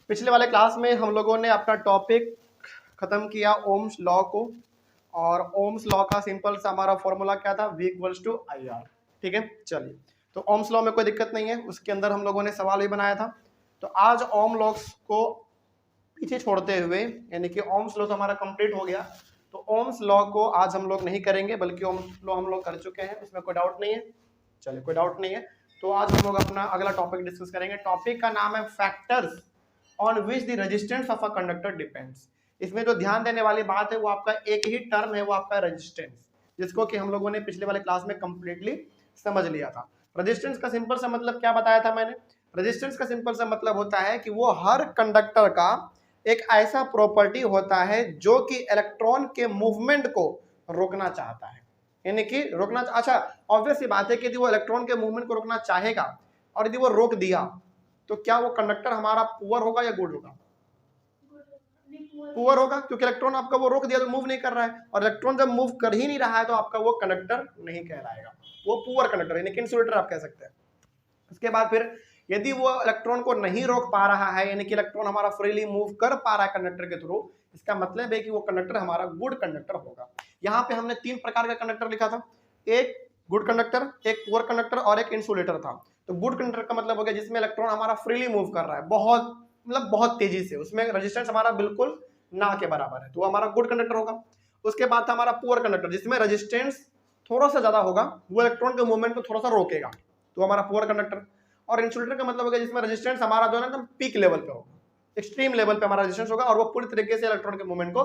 पिछले वाले क्लास में हम लोगों ने अपना टॉपिक खत्म किया ओम्स लॉ को, और ओम्स लॉ का सिंपल सा हमारा फॉर्मूला क्या था, V equals to I R. ठीक है, चलिए तो ओम्स लॉ में कोई दिक्कत नहीं है, उसके अंदर हम लोगों ने सवाल भी बनाया था। तो आज ओम लॉस को पीछे छोड़ते हुए, यानी कि ओम्स लॉ तो हमारा कंप्लीट हो गया, तो ओम्स लॉ को आज हम लोग नहीं करेंगे, बल्कि ओम्स लॉ हम लोग कर चुके हैं, उसमें कोई डाउट नहीं है। चलिए कोई डाउट नहीं है, तो आज हम लोग अपना अगला टॉपिक डिस्कस करेंगे। टॉपिक का नाम है factors on which the resistance of a conductor depends. इसमें जो ध्यान देने वाली बात है वो आपका एक ही टर्म है, वो आपका रेजिस्टेंस, जिसको कि हम लोगों ने पिछले वाले क्लास में कंप्लीटली समझ लिया था। रेजिस्टेंस का सिंपल सा मतलब क्या बताया था मैंने? रेजिस्टेंस का सिंपल सा मतलब होता है कि वो हर कंडक्टर का एक ऐसा प्रॉपर्टी होता है जो कि इलेक्ट्रॉन के मूवमेंट को रोकना चाहता है, यानी कि रोकना। अच्छा, ऑब्वियस सी बात है कि यदि वो इलेक्ट्रॉन के मूवमेंट को रोकना चाहेगा और यदि वो रोक दिया तो क्या वो कंडक्टर हमारा पुअर होगा या गुड होगा? पुअर होगा, क्योंकि इलेक्ट्रॉन आपका वो रोक दिया तो मूव नहीं कर रहा है, और इलेक्ट्रॉन जब मूव कर ही नहीं रहा है तो आपका वो कंडक्टर नहीं कहलाएगा, वो पुअर कंडक्टर यानी कि इंसुलेटर आप कह सकते हैं। उसके बाद फिर यदि वो इलेक्ट्रॉन को नहीं रोक पा रहा है, यानी कि इलेक्ट्रॉन हमारा फ्रीली मूव कर पा रहा है कंडक्टर के थ्रू, इसका मतलब है कि वो कंडक्टर हमारा गुड कंडक्टर होगा। यहाँ पे हमने 3 प्रकार का कंडक्टर लिखा था, एक गुड कंडक्टर, एक पुअर कंडक्टर और एक इंसुलेटर था। तो गुड कंडक्टर का मतलब हो गया जिसमें इलेक्ट्रॉन हमारा फ्रीली मूव कर रहा है, बहुत मतलब बहुत तेजी से, उसमें रेजिस्टेंस हमारा बिल्कुल ना के बराबर है, तो हमारा गुड कंडक्टर होगा। उसके बाद था हमारा पुअर कंडक्टर, जिसमें रेजिस्टेंस थोड़ा सा ज्यादा होगा, वो इलेक्ट्रॉन के मूवमेंट को थोड़ा सा रोकेगा, तो हमारा पुअर कंडक्टर। और इंसुलेटर का मतलब होगा जिसमें रेजिस्टेंस हमारा जो है ना एकदम पीक लेवल पे होगा, एक्सट्रीम लेवल पे हमारा रेजिस्टेंस होगा और वो पूरी तरीके से इलेक्ट्रॉन के मूवमेंट को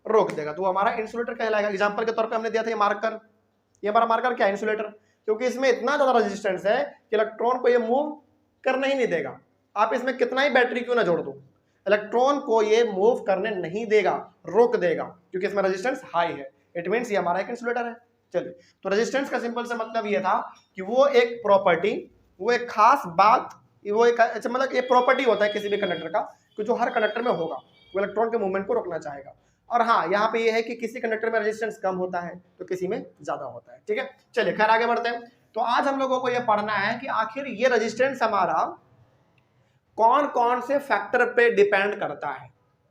रोक देगा, तो हमारा इंसुलेटर कहलाएगा। एग्जांपल के तौर पे हमने दिया था ये मार्कर, ये हमारा मार्कर क्या है? इंसुलेटर, क्योंकि इसमें इतना ज्यादा रेजिस्टेंस है कि इलेक्ट्रॉन को ये मूव करने ही नहीं देगा। आप इसमें कितना ही बैटरी क्यों ना जोड़ दो, इलेक्ट्रॉन को ये मूव करने नहीं देगा, रोक देगा, क्योंकि इसमें रेजिस्टेंस हाई है। इट मींस ये हमारा एक इंसुलेटर है। चलिए, तो रेजिस्टेंस का सिंपल सा मतलब ये था कि वो एक प्रॉपर्टी, वो एक खास बात, वो एक अच्छा मतलब ये प्रॉपर्टी होता है किसी भी कंडक्टर का कि जो हर कंडक्टर में होगा, वो इलेक्ट्रॉन के मूवमेंट को रोकना चाहेगा। और हाँ, यहाँ पे ये है कि किसी कंडक्टर में रेजिस्टेंस कम होता है तो किसी में ज्यादा होता है। ठीक है, चलिए खैर आगे बढ़ते हैं। तो आज हम लोगों को ये पढ़ना है कि आखिर ये रेजिस्टेंस हमारा कौन कौन से फैक्टर पे डिपेंड करता है।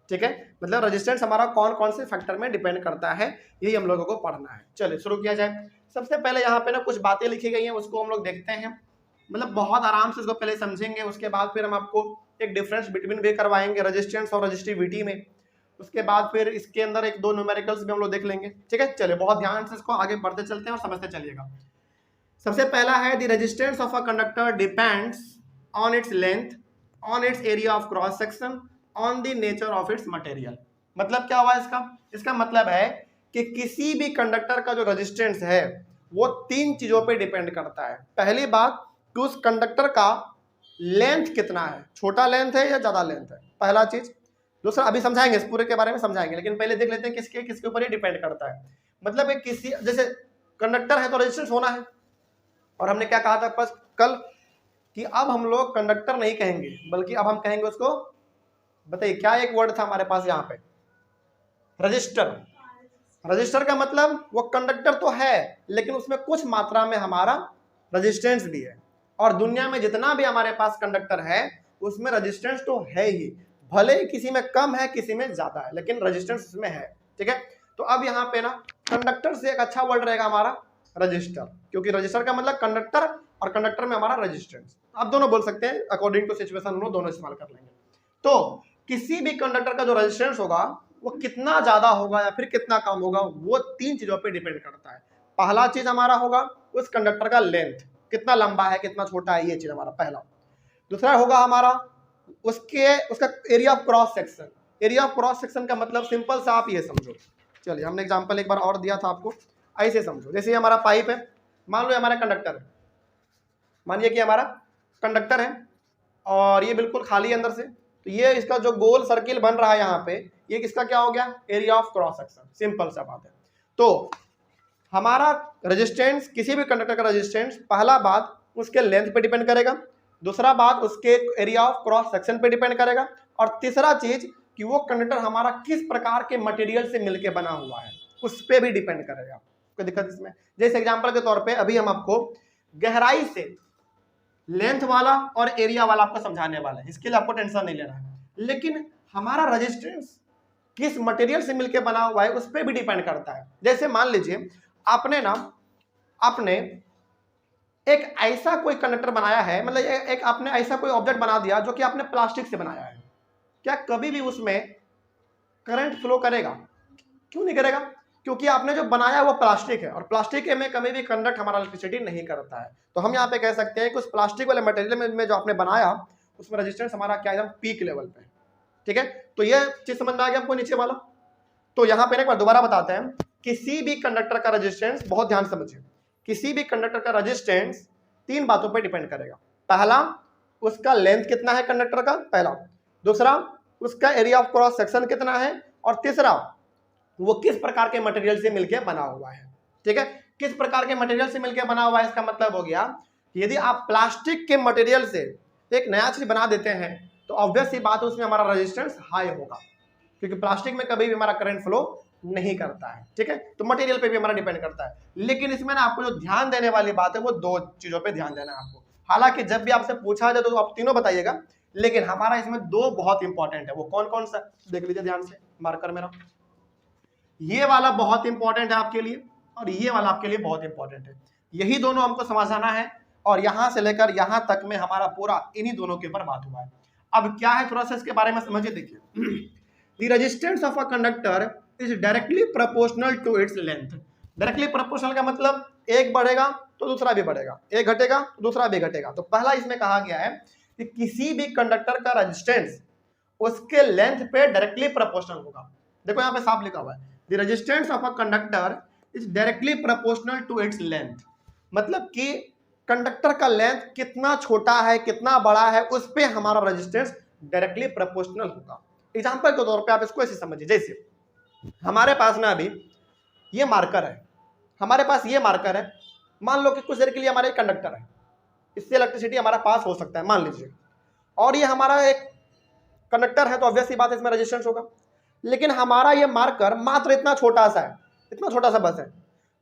ठीक है, मतलब रेजिस्टेंस हमारा कौन कौन से फैक्टर में डिपेंड करता है, यही हम लोगों को पढ़ना है। चलिए शुरू किया जाए। सबसे पहले यहाँ पे ना कुछ बातें लिखी गई हैं, उसको हम लोग देखते हैं, मतलब बहुत आराम से उसको पहले समझेंगे, उसके बाद फिर हम आपको एक डिफरेंस बिटवीन भी करवाएंगे रेजिस्टेंस और रेजिस्टिविटी में। उसके बाद फिर इसके अंदर एक दो न्यूमेरिकल्स भी हम लोग देख लेंगे। ठीक है, चलिए बहुत ध्यान से इसको आगे बढ़ते चलते हैं और समझते चलिएगा। सबसे पहला है the resistance of a conductor depends on its length, on it's area of cross section, on the nature of its material. मतलब क्या हुआ इसका? इसका मतलब है कि किसी भी कंडक्टर का जो रेजिस्टेंस है वो 3 चीजों पे डिपेंड करता है। पहली बात कि उस कंडक्टर का लेंथ कितना है, छोटा लेंथ है या ज्यादा लेंथ है, पहला चीज। दूसरा अभी समझाएंगे, इस पूरे के बारे में समझाएंगे, लेकिन पहले देख लेते हैं किसके किसके ऊपर ये डिपेंड करता है। मतलब एक किसी जैसे कंडक्टर है तो रेजिस्टेंस होना है, और हमने क्या कहा था बस कल कि अब हम लोग कंडक्टर नहीं कहेंगे, बल्कि अब हम कहेंगे उसको, बताइए क्या एक वर्ड था हमारे पास यहाँ पे? रजिस्टर। रजिस्टर का मतलब वो कंडक्टर तो है लेकिन उसमें कुछ मात्रा में हमारा रेजिस्टेंस भी है, और दुनिया में जितना भी हमारे पास कंडक्टर है उसमें रेजिस्टेंस तो है ही, भले ही किसी में कम है किसी में ज्यादा है, लेकिन रेजिस्टेंस उसमें है। ठीक है, तो अब यहाँ पे ना कंडक्टर से एक अच्छा वर्ड रहेगा हमारा रजिस्टर, क्योंकि रजिस्टर का मतलब कंडक्टर और कंडक्टर में हमारा रेजिस्टेंस। आप दोनों बोल सकते हैं, अकॉर्डिंग टू सिचुएशन दोनों इस्तेमाल कर लेंगे। तो किसी भी कंडक्टर का जो रेजिस्टेंस होगा वो कितना ज्यादा होगा या फिर कितना कम होगा, वो 3 चीजों पे डिपेंड करता है। पहला चीज हमारा होगा उस कंडक्टर का लेंथ, कितना लंबा है कितना छोटा है, ये चीज हमारा पहला। दूसरा होगा हमारा उसका area of cross section. Area of cross section का मतलब सिंपल सा आप ये समझो, चलिए हमने एग्जांपल एक बार और दिया था आपको, ऐसे समझो। जैसे ये हमारा पाइप है, मान लो हमारा कंडक्टर है, मानिए कि हमारा कंडक्टर है और ये बिल्कुल खाली है अंदर से, तो ये इसका जो गोल सर्किल बन रहा है यहाँ पे, ये किसका क्या हो गया? Area of cross section. Simple सा बात है। तो हमारा रेजिस्टेंस, किसी भी कंडक्टर का रेजिस्टेंस, पहला बात उसके लेंथ पे डिपेंड करेगा, दूसरा बात उसके एरिया ऑफ क्रॉस सेक्शन पे डिपेंड करेगा, और तीसरा चीज कि वो कंडक्टर हमारा किस प्रकार के मटेरियल से मिलकर बना हुआ है उस पर भी डिपेंड करेगा। कोई दिक्कत इसमें? जैसे एग्जाम्पल के तौर पर अभी हम आपको गहराई से लेंथ वाला और एरिया वाला आपको समझाने वाला है, इसके लिए आपको टेंशन नहीं लेना है। लेकिन हमारा रेजिस्टेंस किस मटेरियल से मिलकर बना हुआ है उस पर भी डिपेंड करता है। जैसे मान लीजिए आपने एक ऐसा कोई कंडक्टर बनाया है, मतलब एक आपने ऐसा कोई ऑब्जेक्ट बना दिया जो कि आपने प्लास्टिक से बनाया है, क्या कभी भी उसमें करंट फ्लो करेगा? क्यों नहीं करेगा? क्योंकि आपने जो बनाया है वो प्लास्टिक है, और प्लास्टिक में कभी भी कंडक्ट हमारा इलेक्ट्रिसिटी नहीं करता है। तो हम यहाँ पे कह सकते हैं कि उस प्लास्टिक वाले मटेरियल में जो आपने बनाया उसमें रेजिस्टेंस हमारा क्या एकदम पीक लेवल पे है। ठीक है, तो ये चीज समझ में आ गया आपको नीचे वाला। तो यहाँ पे एक बार दोबारा बताते हैं, किसी भी कंडक्टर का रेजिस्टेंस, बहुत ध्यान समझिए, किसी भी कंडक्टर का रेजिस्टेंस 3 बातों पे डिपेंड करेगा। पहला, उसका लेंथ कितना है कंडक्टर का, पहला। दूसरा, उसका एरिया ऑफ क्रॉस सेक्शन कितना है, और तीसरा, वो किस प्रकार के मटेरियल से मिलकर बना हुआ है। ठीक है, किस प्रकार के मटेरियल से मिलकर बना हुआ है, इसका मतलब हो गया यदि आप प्लास्टिक के मटेरियल से एक नया चीज बना देते हैं तो ऑब्वियस सी बात है उसमें हमारा रेजिस्टेंस हाई होगा, क्योंकि प्लास्टिक में कभी भी हमारा करंट फ्लो नहीं करता है। ठीक है, तो मटेरियल पे भी हमारा डिपेंड करता है। लेकिन इसमें ना आपको जो ध्यान देने वाली बात है वो 2 चीजों पे ध्यान देना है आपको। हालांकि जब भी आपसे पूछा जाए तो आप तीनों बताइएगा, लेकिन हमारा इसमें 2 बहुत इंपॉर्टेंट है। वो कौन कौन सा देख लीजिए ध्यान से, मार्कर मेरा। ये वाला बहुत इंपॉर्टेंट है आपके लिए, और ये वाला आपके लिए बहुत इंपॉर्टेंट है। यही दोनों हमको समझाना है, और यहां से लेकर यहां तक में हमारा पूरा इन्हीं दोनों के ऊपर बात हुआ है। अब क्या है थोड़ा सा इसके बारे में समझिए। देखिए, the resistance of a conductor is directly proportional to its length. Directly proportional का मतलब एक बढ़ेगा तो दूसरा भी बढ़ेगा, एक घटेगा तो दूसरा भी घटेगा। तो पहला इसमें कहा गया है कि किसी भी कंडक्टर का रेजिस्टेंस उसके लेंथ पे डायरेक्टली प्रोपोर्शनल होगा। देखो यहाँ पे साफ लिखा हुआ है, the resistance of a conductor is directly proportional to its length. मतलब कि कंडक्टर का लेंथ कितना छोटा है कितना बड़ा है उस पे हमारा रेजिस्टेंस डायरेक्टली प्रोपोर्शनल होगा। एग्जांपल के तौर पे आप इसको ऐसे समझिए, जैसे हमारे पास ना अभी ये मार्कर है, हमारे पास ये मार्कर है, मान लो कि कुछ देर के लिए हमारा एक कंडक्टर है, इससे इलेक्ट्रिसिटी हमारा पास हो सकता है मान लीजिए, और ये हमारा एक कंडक्टर है तो ऑब्वियस सी बात है इसमें रेजिस्टेंस होगा। लेकिन हमारा ये मार्कर मात्र इतना छोटा सा है, इतना छोटा सा बस है,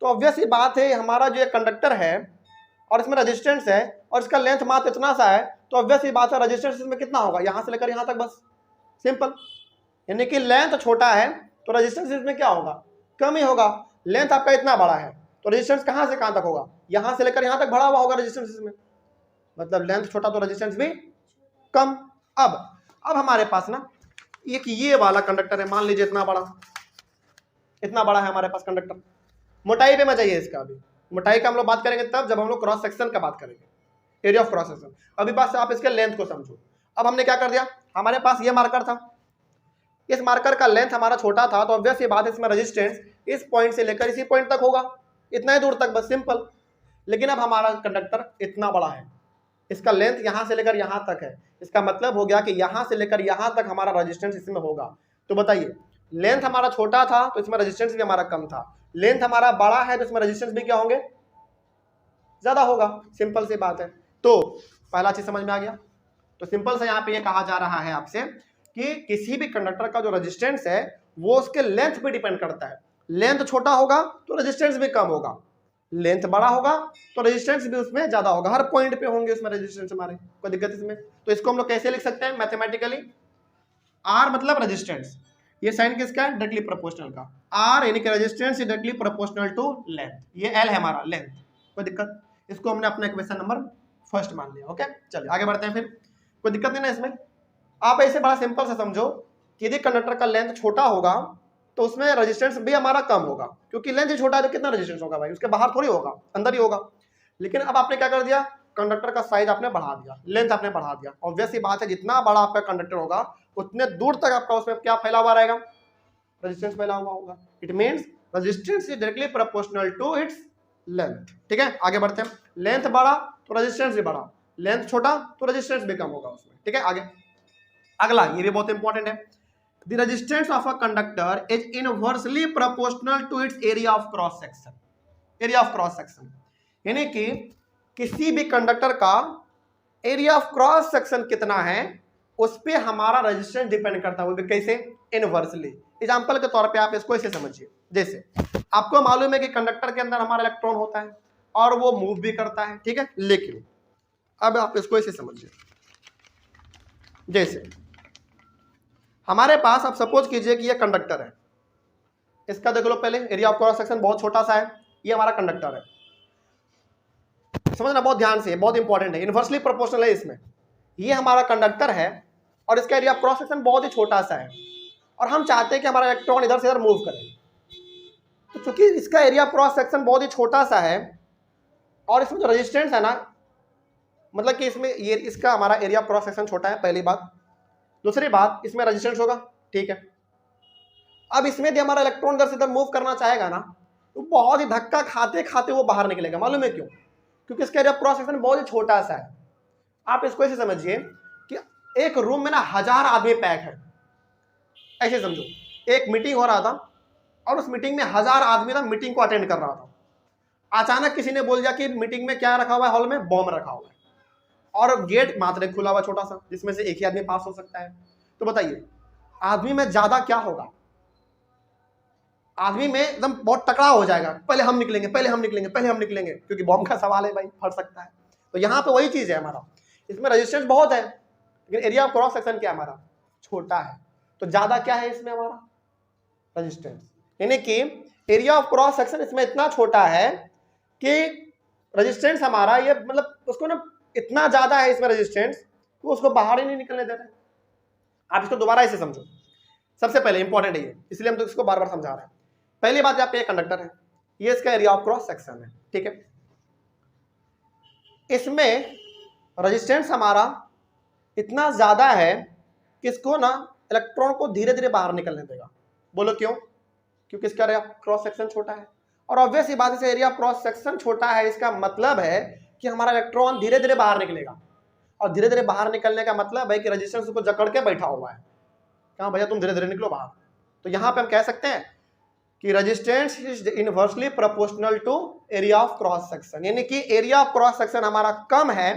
तो ऑब्वियस सी बात है हमारा जो कंडक्टर है और इसमें रेजिस्टेंस है और इसका लेंथ मात्र इतना सा है, तो ऑब्वियस सी बात है रेजिस्टेंस इसमें कितना होगा, यहां से लेकर यहां तक, बस सिंपल। यानी कि लेंथ छोटा है तो रेजिस्टेंस इसमें क्या होगा, कम ही होगा। लेंथ आपका इतना बड़ा है तो रेजिस्टेंस कहां से कहां तक होगा, यहां से लेकर यहां तक बढ़ा हुआ होगा रेजिस्टेंस इसमें, मतलब लेंथ छोटा तो रेजिस्टेंस भी कम। अब हमारे पास ना एक ये वाला कंडक्टर है, मान लीजिए इतना बड़ा है हमारे पास कंडक्टर। मोटाई पे मत जाइए इसका, अभी मोटाई का हम लोग बात करेंगे तब जब हम लोग क्रॉस सेक्शन का बात करेंगे, एरिया ऑफ क्रॉस सेक्शन। अभी बात आप इसके लेंथ को समझो। अब हमने क्या कर दिया, हमारे पास ये मार्कर था, इस मार्कर का लेंथ हमारा छोटा था तो ऑब्वियस ये बात है इसमें रेजिस्टेंस इस पॉइंट से लेकर इसी पॉइंट तक होगा, इतना ही दूर तक, बस सिंपल। लेकिन अब हमारा कंडक्टर इतना बड़ा है, इसका लेंथ यहां से लेकर यहां तक है, इसका मतलब हो गया कि यहां से लेकर यहां तक हमारा रेजिस्टेंस इसमें होगा। तो बताइए, लेंथ हमारा छोटा था तो इसमें रेजिस्टेंस भी हमारा कम था, लेंथ हमारा बड़ा है तो इसमें रेजिस्टेंस भी क्या होंगे, ज्यादा होगा। सिंपल सी बात है। तो पहला चीज समझ में आ गया। तो सिंपल से यहाँ पे ये कहा जा रहा है आपसे कि किसी भी कंडक्टर का जो रेजिस्टेंस है वो उसके लेंथ पे डिपेंड करता है। लेंथ छोटा होगा तो रेजिस्टेंस भी कम होगा, लेंथ बड़ा होगा तो रेजिस्टेंस भी उसमें ज्यादा होगा, हर पॉइंट पे होंगे उसमें रेजिस्टेंस हमारे, कोई दिक्कत इसमें। तो इसको हम लोग कैसे लिख सकते हैं मैथमेटिकली, आर मतलब रेजिस्टेंस, ये साइन किसका है, डायरेक्टली प्रोपोर्शनल का, आर यानी कि resistance is directly proportional to length, ये एल है हमारा लेंथ, कोई दिक्कत। इसको हमने अपना इक्वेशन नंबर फर्स्ट मान लिया। ओके, चलिए आगे बढ़ते हैं। फिर कोई दिक्कत नहीं ना इसमें। आप ऐसे बड़ा सिंपल से समझो कि यदि कंडक्टर का लेंथ छोटा होगा तो उसमें रेजिस्टेंस भी हमारा कम होगा, क्योंकि लेंथ ही छोटा है तो कितना रेजिस्टेंस होगा भाई, उसके बाहर थोड़ी होगा, अंदर ही होगा। लेकिन अब आपने क्या कर दिया, कंडक्टर का साइज आपने बढ़ा दिया, लेंथ आपने बढ़ा दिया। ऑब्वियस ही बात है जितना बड़ा आपका कंडक्टर होगा उतने दूर तक आपका उसमें क्या फैला हुआ रहेगा, रेजिस्टेंस फैला हुआ होगा। It means resistance is directly proportional to its length. ठीक है, आगे बढ़ते हैं। लेंथ बड़ा तो रेजिस्टेंस भी बड़ा, लेंथ छोटा तो रेजिस्टेंस भी कम होगा उसमें। ठीक है, आगे अगला ये भी बहुत इंपॉर्टेंट है। The resistance of a conductor is inversely proportional to its area of cross section. Area of cross section यानी कि किसी भी कंडक्टर का एरिया ऑफ क्रॉस सेक्शन कितना है उस पे हमारा रेजिस्टेंस डिपेंड करता है, वो भी कैसे, इनवर्सली। एग्जांपल के तौर पे आप इसको ऐसे समझिए, जैसे आपको मालूम है कि कंडक्टर के अंदर हमारा इलेक्ट्रॉन होता है और वो मूव भी करता है, ठीक है। लेकिन अब आप इसको ऐसे समझिए, जैसे हमारे पास अब सपोज कीजिए कि ये कंडक्टर है, इसका देख लो पहले एरिया ऑफ क्रॉस सेक्शन बहुत छोटा सा है, ये हमारा कंडक्टर है, समझना बहुत ध्यान से, बहुत इंपॉर्टेंट है, इनवर्सली प्रोपोर्शनल है इसमें। ये हमारा कंडक्टर है और इसका एरिया ऑफ क्रॉस सेक्शन बहुत ही छोटा सा है और हम चाहते हैं कि हमारा इलेक्ट्रॉन इधर से इधर मूव करे। तो चूंकि इसका एरिया ऑफ क्रॉस सेक्शन बहुत ही छोटा सा है और इसमें जो रेजिस्टेंस है ना, मतलब कि इसमें ये इसका हमारा एरिया ऑफ क्रॉस सेक्शन छोटा है, पहली बात। दूसरी बात, इसमें रेजिस्टेंस होगा, ठीक है। अब इसमें यदि हमारा इलेक्ट्रॉन इधर से इधर मूव करना चाहेगा ना, तो बहुत ही धक्का खाते खाते वो बाहर निकलेगा। मालूम है क्यों? क्योंकि इसका एरिया ऑफ क्रॉस सेक्शन बहुत ही छोटा सा है। आप इसको ऐसे समझिए कि एक रूम में ना 1000 आदमी पैक है, ऐसे समझो। एक मीटिंग हो रहा था और उस मीटिंग में 1000 आदमी ना मीटिंग को अटेंड कर रहा था। अचानक किसी ने बोल दिया कि मीटिंग में क्या रखा हुआ है, हॉल में बॉम्ब रखा हुआ है और गेट मात्र खुला हुआ छोटा सा, जिसमें से एक ही आदमी पास हो सकता है। तो बताइए आदमी में ज्यादा क्या होगा? आदमी में एकदम बहुत तकड़ा हो जाएगा, पहले हम निकलेंगे, पहले हम निकलेंगे, पहले हम निकलेंगे, क्योंकि बॉम्ब का सवाल है भाई, फट सकता है। तो यहाँ पे वही चीज है हमारा, इसमें रेजिस्टेंस बहुत है लेकिन एरिया ऑफ क्रॉस सेक्शन क्या हमारा छोटा है। तो ज्यादा क्या है इसमें हमारा रेजिस्टेंस, यानी कि एरिया ऑफ क्रॉस सेक्शन इसमें इतना छोटा है कि रेजिस्टेंस हमारा ये मतलब उसको ना इतना ज्यादा है इसमें रेजिस्टेंस कि उसको बाहर ही नहीं निकलने दे रहे। आप इसको दोबारा ऐसे समझो, सबसे पहले इंपॉर्टेंट है ये, इसलिए हम तो इसको बार बार समझा रहे हैं। पहली बात, यहाँ पे कंडक्टर है, ये इसका एरिया ऑफ क्रॉस सेक्शन है, ठीक है। इसमें रेजिस्टेंस हमारा इतना ज्यादा है कि इसको ना इलेक्ट्रॉन को धीरे धीरे बाहर निकलने देगा। बोलो क्यों? क्योंकि इसका एरिया क्रॉस सेक्शन छोटा है और ऑब्वियस ही बात है, एरिया क्रॉस सेक्शन छोटा है, इसका मतलब है कि हमारा इलेक्ट्रॉन धीरे धीरे बाहर निकलेगा और धीरे धीरे बाहर निकलने का मतलब है कि रेजिस्टेंस उसको जकड़ के बैठा हुआ है। कहाँ भैया तुम धीरे धीरे निकलो बाहर। तो यहाँ पे हम कह सकते हैं कि resistance is inversely proportional to area of cross section, यानी कि एरिया ऑफ क्रॉस सेक्शन हमारा कम है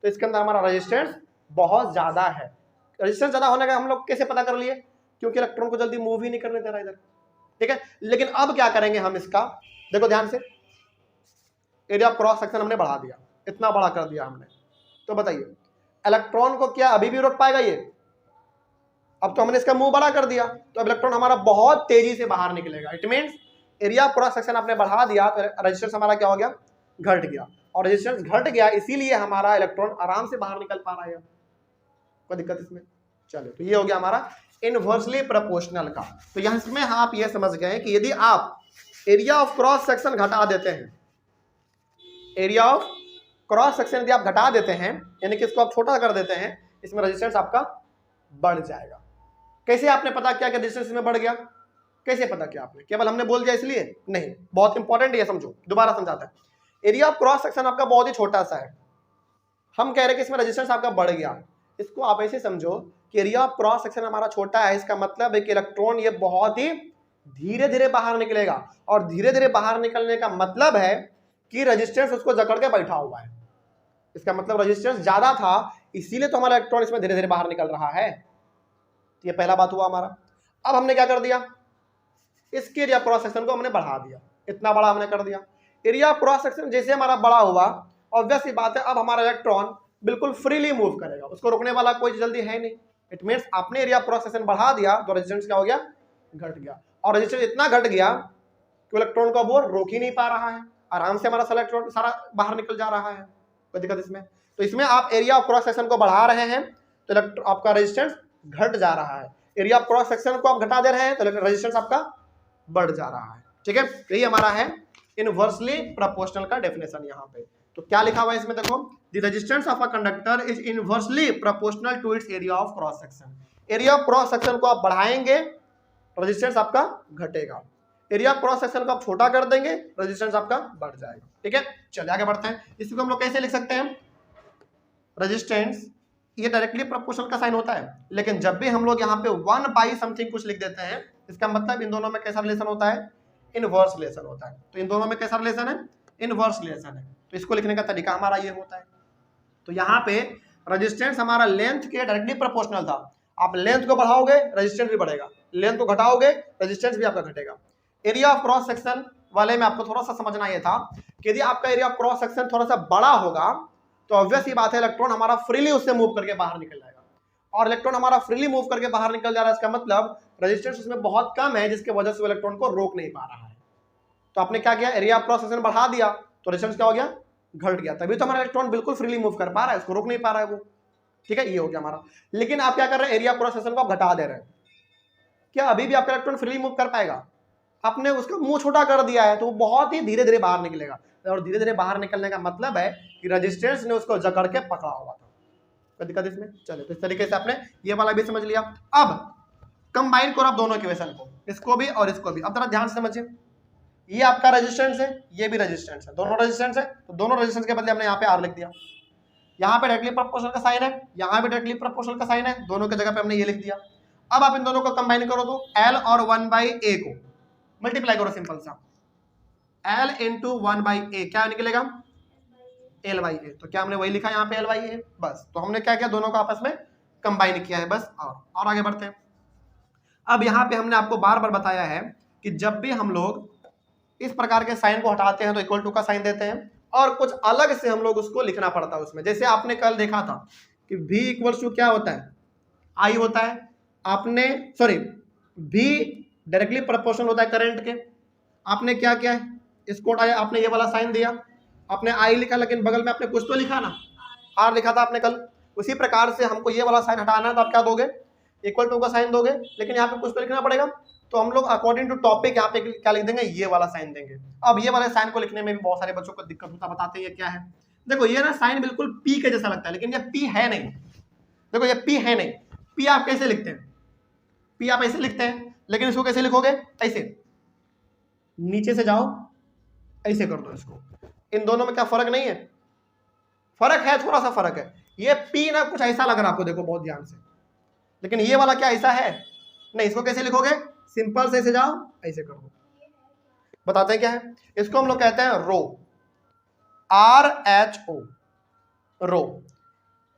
तो इसके अंदर हमारा रेजिस्टेंस बहुत ज्यादा है। रेजिस्टेंस ज्यादा होने का हम लोग कैसे पता कर लिए? क्योंकि इलेक्ट्रॉन को जल्दी मूव ही नहीं करने दे रहा इधर, ठीक है। लेकिन अब क्या करेंगे हम इसका, देखो ध्यान से, एरिया ऑफ क्रॉस सेक्शन हमने बढ़ा दिया, इतना बड़ा कर दिया हमने, तो बताइए इलेक्ट्रॉन को क्या अभी भी रोक पाएगा ये? अब तो हमने इसका मुंह बड़ा कर दिया तो अब इलेक्ट्रॉन हमारा बहुत तेजी से बाहर निकलेगा। It means area of cross section आपने बढ़ा दिया तो रेजिस्टेंस हमारा क्या हो गया? घट गया। और रेजिस्टेंस घट गया इसीलिए हमारा इलेक्ट्रॉन आराम से बाहर निकल पा रहा है। कोई दिक्कत इसमें? चलो, तो ये हो गया हमारा इनवर्सली प्रोपोर्शनल का। तो यहाँ इसमें आप ये समझ गए कि यदि आप एरिया ऑफ क्रॉस सेक्शन घटा देते हैं, एरिया ऑफ क्रॉस सेक्शन यदि आप घटा देते हैं, यानी कि इसको आप छोटा कर देते हैं, इसमें रेजिस्टेंस आपका बढ़ जाएगा। कैसे आपने पता किया कि रेजिस्टेंस इसमें बढ़ गया? कैसे पता किया आपने? केवल हमने बोल दिया इसलिए नहीं, बहुत इंपॉर्टेंट है, समझो, दोबारा समझाता है। एरिया ऑफ क्रॉस सेक्शन आपका बहुत ही छोटा सा है, हम कह रहे हैं कि इसमें रेजिस्टेंस आपका बढ़ गया। इसको आप ऐसे समझो कि एरिया ऑफ क्रॉस सेक्शन हमारा छोटा है, इसका मतलब है कि इलेक्ट्रॉन ये बहुत ही धीरे धीरे बाहर निकलेगा और धीरे धीरे बाहर निकलने का मतलब है कि रेजिस्टेंस उसको जकड़ के बैठा हुआ है। इसका मतलब रेजिस्टेंस ज्यादा था इसीलिए तो हमारा इलेक्ट्रॉन इसमें धीरे धीरे बाहर निकल रहा है। ये पहला बात हुआ हमारा। अब हमने क्या कर दिया, इसके एरिया क्रॉस सेक्शन को हमने बढ़ा दिया, इतना बड़ा हमने कर दिया। एरिया क्रॉस सेक्शन जैसे हमारा बड़ा हुआ, ऑब्वियस सी बात है अब हमारा इलेक्ट्रॉन बिल्कुल फ्रीली मूव करेगा, उसको रोकने वाला कोई जल्दी है नहीं। इट मीन्स आपने एरिया क्रॉस सेक्शन बढ़ा दिया तो रेजिस्टेंस क्या हो गया? घट गया। और रेजिस्टेंस इतना घट गया कि इलेक्ट्रॉन को वो रोक ही नहीं पा रहा है, आराम से हमारा इलेक्ट्रॉन सारा बाहर निकल जा रहा है। कोई दिक्कत इसमें? तो इसमें आप एरिया ऑफ क्रॉस सेक्शन को बढ़ा रहे हैं तो आपका रेजिस्टेंस घट जा रहा है, एरिया ऑफ क्रॉस सेक्शन को आप घटा दे रहे हैं तो रेजिस्टेंस आपका बढ़ जा रहा है, ठीक है। यही हमारा है इनवर्सली प्रोपोर्शनल का डेफिनेशन यहाँ पे। तो क्या लिखा हुआ है इसमें? देखो, the resistance of a conductor is inversely proportional to its area of cross section. Area of cross section को आप बढ़ाएंगे, रेजिस्टेंस आपका घटेगा। एरिया ऑफ क्रॉस सेक्शन को आप छोटा कर देंगे, रेजिस्टेंस आपका बढ़ जाएगा, ठीक है। चलिए आगे बढ़ते हैं। इसको हम लोग कैसे लिख सकते हैं? रेजिस्टेंस ये डायरेक्टली प्रोपोर्शनल का साइन होता है, लेकिन जब भी हम लोग यहाँ पे 1 बाई समथिंग कुछ लिख देते हैं, इसका मतलब इन दोनों में कैसा रिलेशन होता है? इनवर्स रिलेशन होता है। तो इन दोनों में कैसा रिलेशन है? इनवर्स रिलेशन है। तो इसको लिखने का तरीका हमारा ये होता है। तो यहाँ पे रेजिस्टेंस हमारा लेंथ के डायरेक्टली प्रोपोर्शनल था, आप लेंथ को बढ़ाओगे रेजिस्टेंस भी बढ़ेगा, लेंथ को घटाओगे रेजिस्टेंस भी आपका घटेगा। एरिया ऑफ क्रॉस सेक्शन वाले में आपको थोड़ा सा समझना ये था कि यदि आपका एरिया ऑफ क्रॉस सेक्शन थोड़ा सा बड़ा होगा तो ऑब्वियस ही बात है इलेक्ट्रॉन हमारा फ्रीली उससे मूव करके बाहर निकल जाएगा। और इलेक्ट्रॉन हमारा फ्रीली मूव करके बाहर निकल जा रहा है, इसका मतलब रेजिस्टेंस उसमें बहुत कम है, जिसके वजह से वो इलेक्ट्रॉन को रोक नहीं पा रहा है। तो आपने क्या किया, एरिया ऑफ क्रॉस सेक्शन बढ़ा दिया तो रेजिस्टेंस क्या हो गया, घट गया, तभी तो हमारा इलेक्ट्रॉन बिल्कुल फ्रीली मूव कर पा रहा है, उसको रोक नहीं पा रहा है वो, ठीक है, ये हो गया हमारा। लेकिन आप क्या कर रहे हैं, एरिया ऑफ क्रॉस सेक्शन को आप घटा दे रहे हैं, क्या अभी भी आपका इलेक्ट्रॉन फ्रीली मूव कर पाएगा? आपने उसका मुंह छोटा कर दिया है तो वो बहुत ही धीरे धीरे बाहर निकलेगा, और धीरे धीरे बाहर निकलने का मतलब है कि रेजिस्टेंस ने उसको जकड़ के पकड़ा हुआ था। कोई दिक्कत इसमें? चलिए, तो इस तरीके से आपने ये वाला भी समझ लिया। अब कंबाइन करो आप दोनों इक्वेशन को, इसको भी और इसको भी। अब जरा ध्यान से समझिए, ये आपका रेजिस्टेंस है, ये भी रेजिस्टेंस है, दोनों रेजिस्टेंस है, तो दोनों रेजिस्टेंस के बदले हमने यहाँ पे आर लिख दिया। यहाँ पे डायरेक्टली प्रोपोर्शनल का साइन है, यहाँ पे डायरेक्टली प्रोपोर्शनल का साइन है, दोनों की जगह पे हमने ये लिख दिया। अब आप इन दोनों को कंबाइन करो तो L और 1/a को मल्टीप्लाई करो, सिंपल सा, L इंटू 1/a क्या निकलेगा, L/a। तो क्या हमने वही लिखा यहाँ पे L/a, बस। तो हमने क्या किया, दोनों को आपस में कंबाइन किया है, बस। और आगे बढ़ते हैं। अब यहाँ पे हमने आपको बार बार बताया है कि जब भी हम लोग इस प्रकार के साइन को हटाते हैं तो इक्वल टू का साइन देते हैं, और कुछ अलग से हम लोग उसको लिखना पड़ता है उसमें। जैसे आपने कल देखा था कि V इक्वल्स टू क्या होता है, I होता है, आपने सॉरी V डायरेक्टली प्रोपोर्शनल होता है करंट के। आपने क्या किया है, इसको उठाया, आपने ये वाला साइन दिया, आपने I लिखा, लेकिन बगल में आपने कुछ तो लिखा ना, R लिखा था आपने कल। उसी प्रकार से हमको ये वाला साइन हटाना है तो आप क्या दोगे, इक्वल टू का साइन दोगे, लेकिन यहाँ पे कुछ तो लिखना पड़ेगा। तो हम लोग अकॉर्डिंग टू टॉपिक यहाँ पे क्या लिख देंगे, ये वाला साइन देंगे। अब ये वाले साइन को लिखने में भी बहुत सारे बच्चों को दिक्कत होता, बताते हैं ये क्या है। देखो ये ना साइन बिल्कुल P के जैसा लगता है, लेकिन ये P है नहीं। देखो ये P है नहीं। P आप कैसे लिखते हैं, P आप ऐसे लिखते हैं, लेकिन इसको कैसे लिखोगे, ऐसे नीचे से जाओ, ऐसे कर दो इसको। इन दोनों में क्या फर्क नहीं है, फर्क है, थोड़ा सा फर्क है। ये P ना कुछ ऐसा लग रहा है आपको, देखो बहुत ध्यान से, लेकिन ये वाला क्या ऐसा है नहीं। इसको कैसे लिखोगे, सिंपल से ऐसे जाओ, ऐसे कर दो। बताते हैं क्या है, इसको हम लोग कहते हैं रो, RHO, रो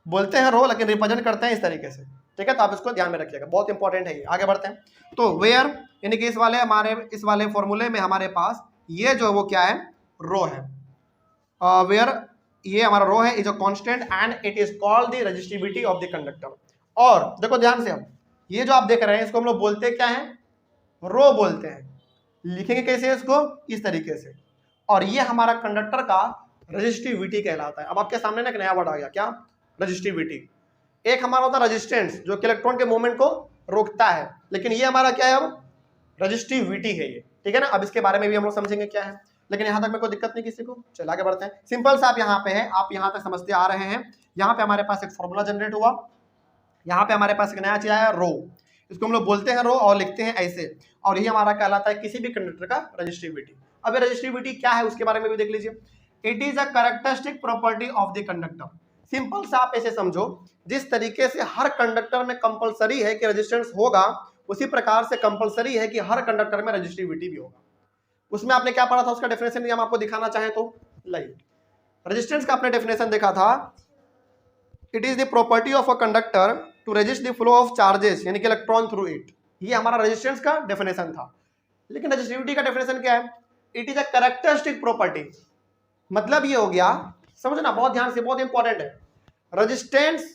बोलते हैं रो, लेकिन रिप्रेजेंट करते हैं इस तरीके से, ठीक है। तो आप इसको ध्यान में रखिएगा, बहुत इंपॉर्टेंट है ये। आगे बढ़ते हैं। तो वेयर यानी कि इस वाले फॉर्मूले में हमारे पास ये जो वो क्या है, रो है। वेयर ये हमारा रो है, is a constant and it is called the resistivity of the conductor. और देखो ध्यान से, अब ये जो आप देख रहे हैं इसको हम लोग बोलते क्या है, रो बोलते हैं। लिखेंगे कैसे इसको, इस तरीके से। और ये हमारा कंडक्टर का रेजिस्टिविटी कहलाता है। अब आपके सामने ना एक नया वर्ड आ गया, क्या, रेजिस्टिविटी। एक हमारा होता है रेजिस्टेंस, जो कि इलेक्ट्रॉन के मूवमेंट को रोकता है, लेकिन ये हमारा क्या है, अब रेजिस्टिविटी है ये, ठीक है ना। अब इसके बारे में भी हम लोग समझेंगे क्या है, लेकिन यहाँ तक में कोई दिक्कत नहीं किसी को। चलो आगे बढ़ते हैं। सिंपल सा आप यहाँ पे है, आप यहाँ तक समझते आ रहे हैं। यहाँ पे हमारे पास एक फॉर्मूला जनरेट हुआ, यहाँ पे हमारे पास एक नया चीज आया, रो। इसको हम लोग बोलते हैं रो और लिखते हैं ऐसे, और ये हमारा कहलाता है किसी भी कंडक्टर का रेजिस्टिविटी। अब ये रेजिस्टिविटी क्या है उसके बारे में भी देख लीजिए। It is a characteristic property of the conductor. Simple सा आप ऐसे समझो, जिस तरीके से हर कंडक्टर में कंपलसरी है कि रेजिस्टेंस होगा, उसी प्रकार से कंपलसरी है कि हर कंडक्टर में रेजिस्टिविटी भी होगा। उसमें आपने क्या पढ़ा था, उसका डेफिनेशन हम आपको दिखाना चाहें तो लाइक रेजिस्टेंस का आपने डेफिनेशन देखा था, it is the property of a conductor to resist the flow of charges यानी कि इलेक्ट्रॉन थ्रू इट। ये हमारा रेजिस्टेंस का डेफिनेशन था। लेकिन रेजिस्टिविटी का डेफिनेशन क्या है, it is a characteristic property. मतलब ये हो गया, समझना बहुत ध्यान से, बहुत इंपॉर्टेंट है। रेजिस्टेंस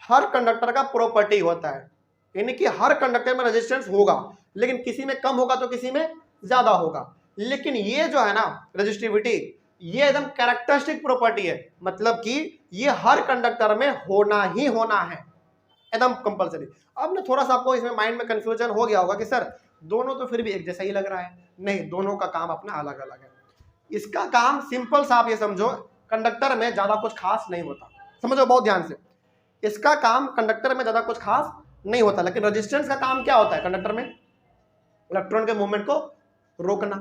हर कंडक्टर का प्रॉपर्टी होता है, यानी कि हर कंडक्टर में रेजिस्टेंस होगा, लेकिन किसी में कम होगा तो किसी में ज्यादा होगा। लेकिन ये जो है ना रेजिस्टिविटी, ये एकदम कैरेक्टरिस्टिक प्रॉपर्टी है, मतलब कि ये हर कंडक्टर में होना ही होना है, एकदम कंपलसरी। अब ना थोड़ा सा आपको इसमें माइंड में कंफ्यूजन हो गया होगा कि सर दोनों तो फिर भी एक जैसा ही लग रहा है। नहीं, दोनों का काम अपना अलग अलग है। इसका काम सिंपल सा आप ये समझो, कंडक्टर में ज्यादा कुछ खास नहीं होता, समझो बहुत ध्यान से। इसका काम कंडक्टर में ज्यादा कुछ खास नहीं होता, लेकिन रेजिस्टेंस का काम क्या होता है, कंडक्टर में इलेक्ट्रॉन के मूवमेंट को रोकना।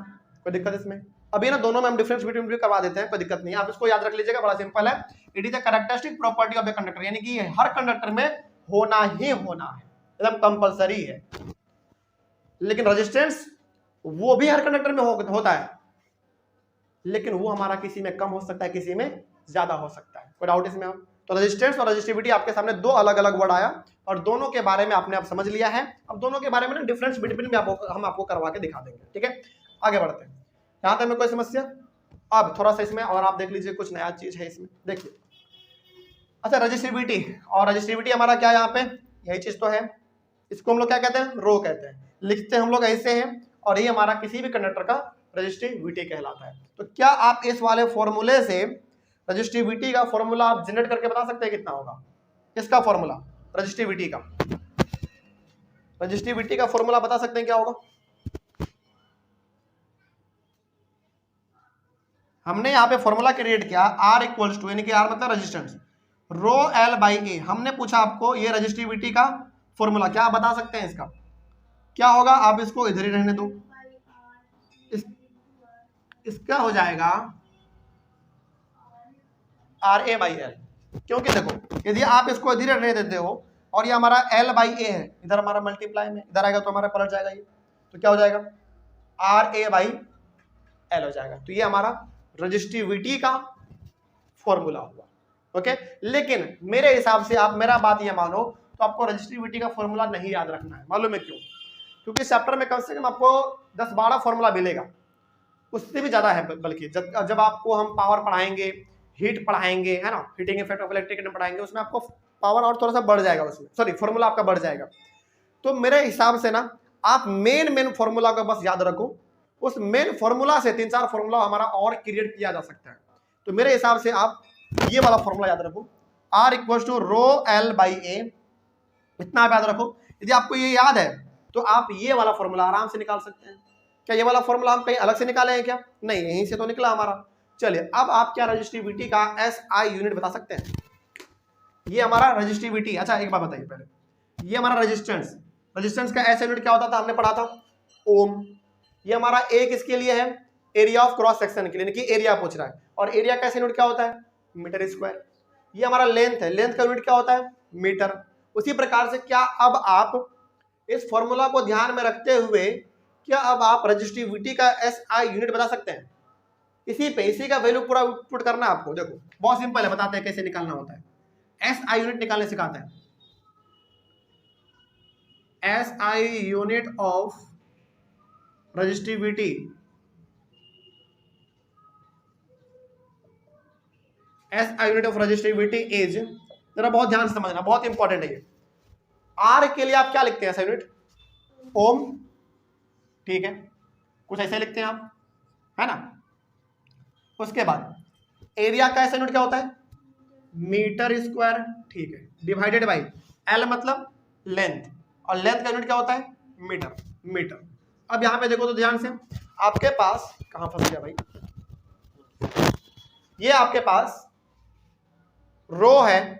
कोई दिक्कत इसमें? अभी ना दोनों में हम डिफरेंस बिटवीन भी करवा देते हैं, कोई दिक्कत नहीं। आप इसको याद रख लीजिएगा, बड़ा सिंपल है। It is a characteristic property of the conductor, यानी कि हर कंडक्टर में होना ही होना है, एकदम कंपलसरी है। लेकिन रेजिस्टेंस वो भी हर कंडक्टर में होता है, लेकिन वो हमारा किसी में कम हो सकता है, किसी में ज्यादा हो सकता है। कोई डाउट इसमें? तो रेजिस्टेंस और रेजिस्टिविटी आपके सामने दो अलग अलग वर्ड आया, और दोनों के बारे में आपने आप समझ लिया है। अब दोनों के बारे में ना डिफरेंस बिटवीन में हम आपको करवा के दिखा देंगे, ठीक है। आगे बढ़ते हैं। यहाँ तक में कोई समस्या? अब थोड़ा सा इसमें और आप देख लीजिए, कुछ नया चीज है इसमें, देखिए। अच्छा, रेजिस्टिविटी और रेजिस्टिविटी हमारा क्या है, यहाँ पे यही चीज तो है, इसको हम लोग क्या कहते हैं, रो कहते हैं, लिखते हम लोग ऐसे हैं, और ये हमारा किसी भी कंडक्टर का रेजिस्टिविटी कहलाता है। तो क्या आप इस वाले फॉर्मूले से रेजिस्टिविटी का फॉर्मूला आप जनरेट करके बता सकते हैं कितना होगा? इसका फॉर्मूला रेजिस्टिविटी का फॉर्मूला बता सकते हैं क्या होगा? हमने यहाँ पे फॉर्मूला क्रिएट किया R इक्वल्स टू, यानी कि R मतलब रेजिस्टेंस, रो L बाई ए। हमने पूछा आपको ये रेजिस्टिविटी का फॉर्मूला, क्या आप बता सकते हैं इसका क्या होगा? आप इसको इधर ही रहने दो, इसका हो जाएगा RA बाई एल, क्योंकि देखो यदि आप इसको इधर रहने देते हो और ये हमारा L बाई ए है, इधर हमारा मल्टीप्लाई में इधर आएगा तो हमारा पलट जाएगा ये, तो क्या हो जाएगा RA बाई एल हो जाएगा। तो ये हमारा रेजिस्टिविटी का फॉर्मूला हुआ। ओके, लेकिन मेरे हिसाब से आप मेरा बात ये मानो तो आपको रेजिस्टिविटी का फॉर्मूला नहीं याद रखना है। मालूम है क्यों? क्योंकि चैप्टर में कम से कम आपको 10-12 फॉर्मूला मिलेगा, उससे भी ज्यादा है, बल्कि जब आपको हम पावर पढ़ाएंगे, हीट पढ़ाएंगे, है ना, heating effect of electric current पढ़ाएंगे, उसमें आपको पावर और थोड़ा सा बढ़ जाएगा, उसमें सॉरी फॉर्मूला आपका बढ़ जाएगा। तो मेरे हिसाब से ना आप मेन फॉर्मूला को बस याद रखो, उस मेन फॉर्मूला से 3-4 फॉर्मूला हमारा और क्रिएट किया जा सकता है। तो मेरे हिसाब से आप ये वाला फॉर्मूला याद रखो, R equals to rho L by A, इतना आप याद रखो। यदि आपको ये याद है तो आप ये वाला फॉर्मूला आराम से निकाल सकते हैं। क्या ये वाला फॉर्मूला हम कहीं अलग से निकाले हैं क्या? नहीं, यहीं से तो निकला हमारा। चलिए, अब आप क्या रेजिस्टिविटी का SI यूनिट बता सकते हैं? ये हमारा रेजिस्टिविटी, अच्छा एक बात बताइए पहले, ये हमारा रेजिस्टेंस का SI यूनिट क्या होता था? हमने पढ़ा था ओम। ये हमारा A किसके लिए है? एरिया ऑफ क्रॉस सेक्शन के लिए, यानी कि एरिया पूछ रहा है, और एरिया का SI यूनिट क्या होता है? Metre square. ये हमारा लेंथ है, लेंथ का यूनिट क्या होता है? मीटर। उसी प्रकार से क्या अब आप इस फॉर्मूला को ध्यान में रखते हुए क्या अब आप रेजिस्टिविटी का SI यूनिट बता सकते हैं? इसी का वैल्यू पूरा पुट करना है आपको। देखो बहुत सिंपल है, बताते हैं कैसे निकालना होता है। SI यूनिट निकालने सिखाते हैं। SI unit of resistivity, SI unit of resistivity is, जरा बहुत ध्यान से समझना, बहुत इंपॉर्टेंट है ये। R के लिए आप क्या लिखते हैं? SI यूनिट ओम, ठीक है, कुछ ऐसे लिखते हैं आप, है ना। उसके बाद एरिया का SI यूनिट क्या होता है? मीटर स्क्वायर, ठीक है, डिवाइडेड बाई L मतलब लेंथ, और लेंथ का यूनिट क्या होता है? मीटर। अब यहां पे देखो तो ध्यान से, आपके पास कहां फंस गया भाई, ये आपके पास रो है,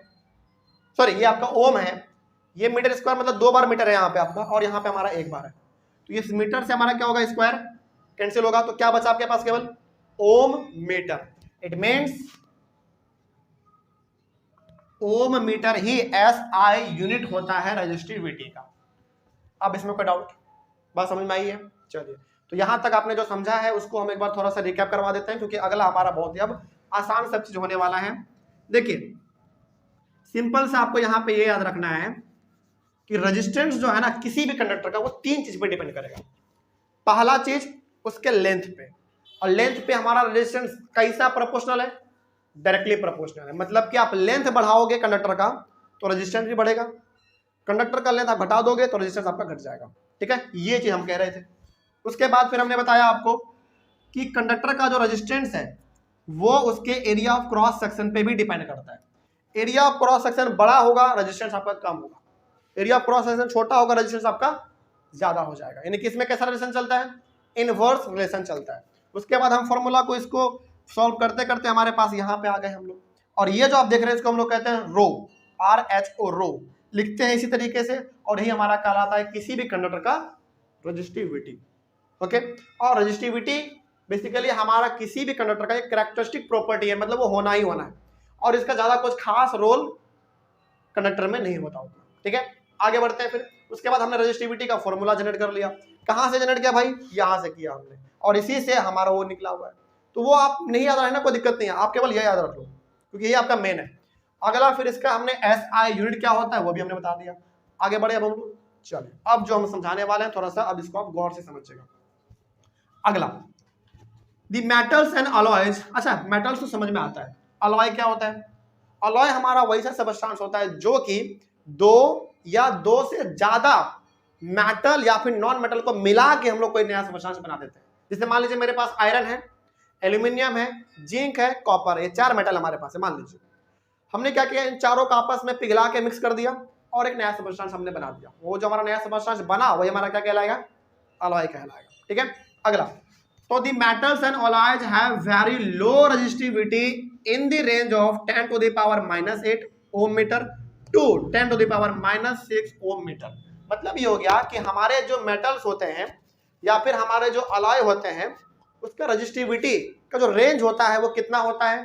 सॉरी ये आपका ओम है, ये मीटर स्क्वायर मतलब 2 बार मीटर है यहाँ पे आपका, और यहाँ पे हमारा 1 बार है। तो इस मीटर से हमारा क्या होगा? स्क्वायर कैंसिल होगा, तो क्या बचा आपके पास? केवल ohm meter. It means ohm meter ही SI यूनिट होता है रेजिस्टिविटी का। अब इसमें कोई डाउट? बात समझ में आई है? चलिए, तो यहां तक आपने जो समझा है उसको हम एक बार थोड़ा सा रिकैप करवा देते हैं, क्योंकि अगला हमारा बहुत ही अब आसान सब चीज होने वाला है। देखिए सिंपल से आपको यहां पे ये याद रखना है कि रेजिस्टेंस जो है ना किसी भी कंडक्टर का, वो 3 चीज पे डिपेंड करेगा। पहला चीज उसके लेंथ पे, और लेंथ पे हमारा रेजिस्टेंस कैसा प्रोपोर्शनल है? डायरेक्टली प्रोपोर्शनल है। मतलब कि आप लेंथ बढ़ाओगे कंडक्टर का तो रेजिस्टेंस भी बढ़ेगा, कंडक्टर का लेंथ आप घटा दोगे तो रेजिस्टेंस आपका घट जाएगा। ठीक है, ये चीज हम कह रहे थे। उसके बाद फिर हमने बताया आपको कि कंडक्टर का जो रेजिस्टेंस है वो उसके एरिया ऑफ क्रॉस सेक्शन पे भी डिपेंड करता है। एरिया ऑफ क्रॉस सेक्शन बड़ा होगा, रेजिस्टेंस आपका कम होगा। एरिया ऑफ क्रॉस सेक्शन छोटा होगा, रेजिस्टेंस आपका ज्यादा हो जाएगा। यानी कि इसमें कैसा रिलेशन चलता है? इनवर्स रिलेशन चलता है। उसके बाद हम फॉर्मूला को इसको सॉल्व करते करते हमारे पास यहाँ पे आ गए हम लोग, और ये जो आप देख रहे हैं इसको हम लोग कहते हैं रो, RHO, रो लिखते हैं इसी तरीके से, और यही हमारा कहलाता है किसी भी कंडक्टर का रेजिस्टिविटी। ओके, और रेजिस्टिविटी बेसिकली हमारा किसी भी कंडक्टर का एक कैरेक्टरिस्टिक प्रॉपर्टी है, मतलब वो होना ही होना है, और इसका ज्यादा कुछ खास रोल कंडक्टर में नहीं होता होता। ठीक है, आगे बढ़ते हैं। फिर उसके बाद हमने रेजिस्टिविटी का फॉर्मूला जनरेट कर लिया। कहां से जनरेट किया भाई? यहां से किया हमने, और इसी से हमारा वो निकला हुआ है। तो वो आप नहीं याद रखना, कोई दिक्कत नहीं है, आप केवल यह याद रख लो क्योंकि ये आपका मेन है। अगला फिर इसका हमने SI यूनिट क्या होता है वो भी हमने बता दिया। आगे बढ़े अब हम लोग। चलिए, अब जो हम समझाने वाले हैं थोड़ा सा अब इसको आप गौर से समझिएगा। अगला दी मेटल्स एंड अलॉयज। अच्छा, मेटल्स तो समझ में आता है, अलॉय क्या होता है? अलॉय हमारा वैसा सबस्टांस होता है जो कि 2 या दो से ज्यादा मेटल या फिर नॉन मेटल को मिला के हम लोग कोई नया सबस्टेंस बना देते हैं। जैसे मान लीजिए मेरे पास आयरन है, एल्यूमिनियम है, जिंक है, कॉपर, ये 4 मेटल हमारे पास है। मान लीजिए हमने क्या किया, इन चारों को आपस में पिघला के मिक्स कर दिया और एक नया सबस्टेंस हमने बना दिया। वो जो हमारा नया सबस्टेंस बना वही हमारा क्या कहलाएगा, अलॉय कहलाएगा। ठीक है, अगला, तो the metals and alloys have very low resistivity in the range of 10 to the power -8 ohm metre to 10 to the power -6 ohm metre. मतलब ये हो गया कि हमारे जो मेटल्स होते हैं या फिर हमारे जो अलॉय होते हैं उसका रेजिस्टिविटी का जो रेंज होता है वो कितना होता है,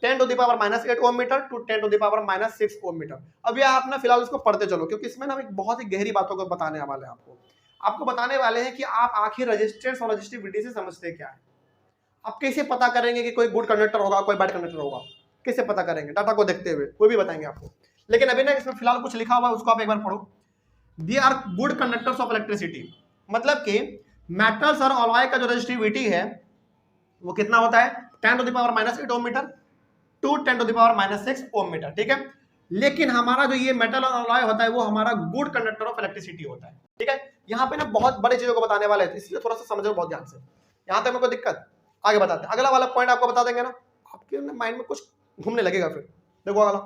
10 to the power -8 ohm metre to 10 to the power -6 ohm metre. अब ये आप ना फिलहाल इसको पढ़ते चलो, क्योंकि इसमें ना एक बहुत ही गहरी बातों को बताने वाले हैं आपको बताने वाले हैं कि आप आखिर रेजिस्टेंस और रेजिस्टिविटी से समझते क्या है। आप कैसे पता करेंगे कि कोई गुड कंडक्टर होगा कोई बैड कंडक्टर होगा, कैसे पता करेंगे, डाटा को देखते हुए कोई भी बताएंगे आपको। लेकिन अभी ना इसमें फिलहाल कुछ लिखा हुआ है उसको आप एक बार पढ़ो। They are good conductors of electricity, मतलब कि मेटल्स और अलॉय का जो रेजिस्टिविटी है वो कितना होता है, 10 to the power -8 ohm metre to 10 to the power -6 ohm metre. ठीक है, लेकिन हमारा जो ये मेटल और अलॉय होता है वो हमारा गुड कंडक्टर ऑफ इलेक्ट्रिसिटी होता है। ठीक है, यहाँ पे ना बहुत बड़ी चीजों को बताने वाले हैं, इसलिए थोड़ा सा समझो बहुत ध्यान से। यहाँ तक मेरे को दिक्कत, आगे बताते हैं। अगला वाला पॉइंट आपको बता देंगे ना, आपके माइंड में कुछ घूमने लगेगा। फिर देखो अगला,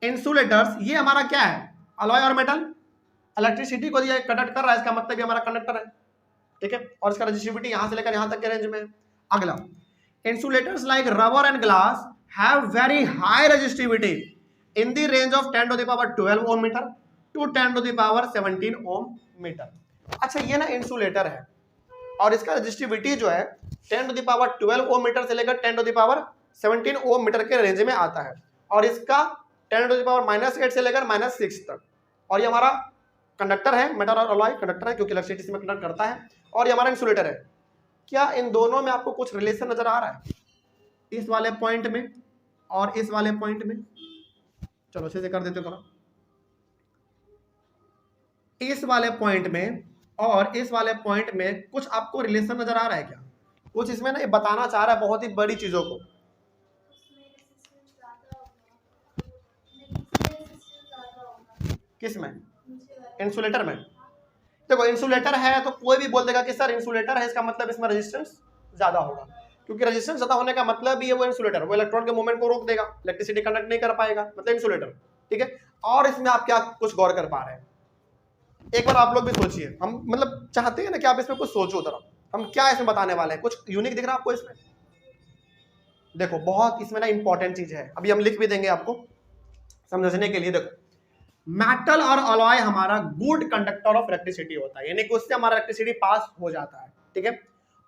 इंसुलेटर्स, ये हमारा क्या है, अलॉय और मेटल इलेक्ट्रिसिटी को ये कंडक्ट कर रहा है, इसका मतलब ये हमारा कंडक्टर है। ठीक है, और इसका रेजिस्टिविटी यहाँ से लेकर यहाँ तक के रेंज में है। अगला, insulators like rubber and glass have very high resistivity in the range of 10 to the power 12 ohm metre to 10 to the power 17 ohm metre. अच्छा, ये ना इंसुलेटर है और इसका रेजिस्टिविटी जो है 10 to the power 12 ohm metre से लेकर 10 to the power 17 ohm metre के रेंज में आता है, और इसका 10 टू द पावर -8 से लेकर -6 तक। और ये हमारा कंडक्टर है, मेटल और अलॉय कंडक्टर है क्योंकि इलेक्ट्रिसिटी में कंडक्ट करता है, और ये हमारा इंसुलेटर है। क्या इन दोनों में आपको कुछ रिलेशन नजर आ रहा है, इस वाले पॉइंट में और इस वाले पॉइंट में? चलो अच्छे से कर देते थोड़ा, इस वाले पॉइंट में और इस वाले पॉइंट में कुछ आपको रिलेशन नजर आ रहा है क्या? कुछ इसमें ना ये बताना चाह रहा है बहुत ही बड़ी चीजों को। किस में? इंसुलेटर में। देखो इंसुलेटर है तो कोई भी बोल देगा कि सर इंसुलेटर है, इसका मतलब इसमें रेजिस्टेंस ज्यादा होगा, क्योंकि रेजिस्टेंस ज्यादा होने का मतलब भी है वो इंसुलेटर, वो इलेक्ट्रॉन के मूवमेंट को रोक देगा, इलेक्ट्रिसिटी कंडक्ट नहीं कर पाएगा, मतलब इंसुलेटर। ठीक है, और इसमें आप क्या कुछ गौर कर पा रहे हैं, एक बार आप लोग भी सोचिए। हम मतलब चाहते हैं ना कि आप इसमें कुछ सोचो जरा, हम क्या इसमें बताने वाले हैं, कुछ यूनिक दिख रहा है आपको इसमें? देखो बहुत इसमें ना इंपॉर्टेंट चीज है, अभी हम लिख भी देंगे आपको समझने के लिए। देखो मेटल और अलॉय हमारा गुड कंडक्टर ऑफ इलेक्ट्रिसिटी होता है, यानी कि उससे हमारा इलेक्ट्रिसिटी पास हो जाता है। ठीक है,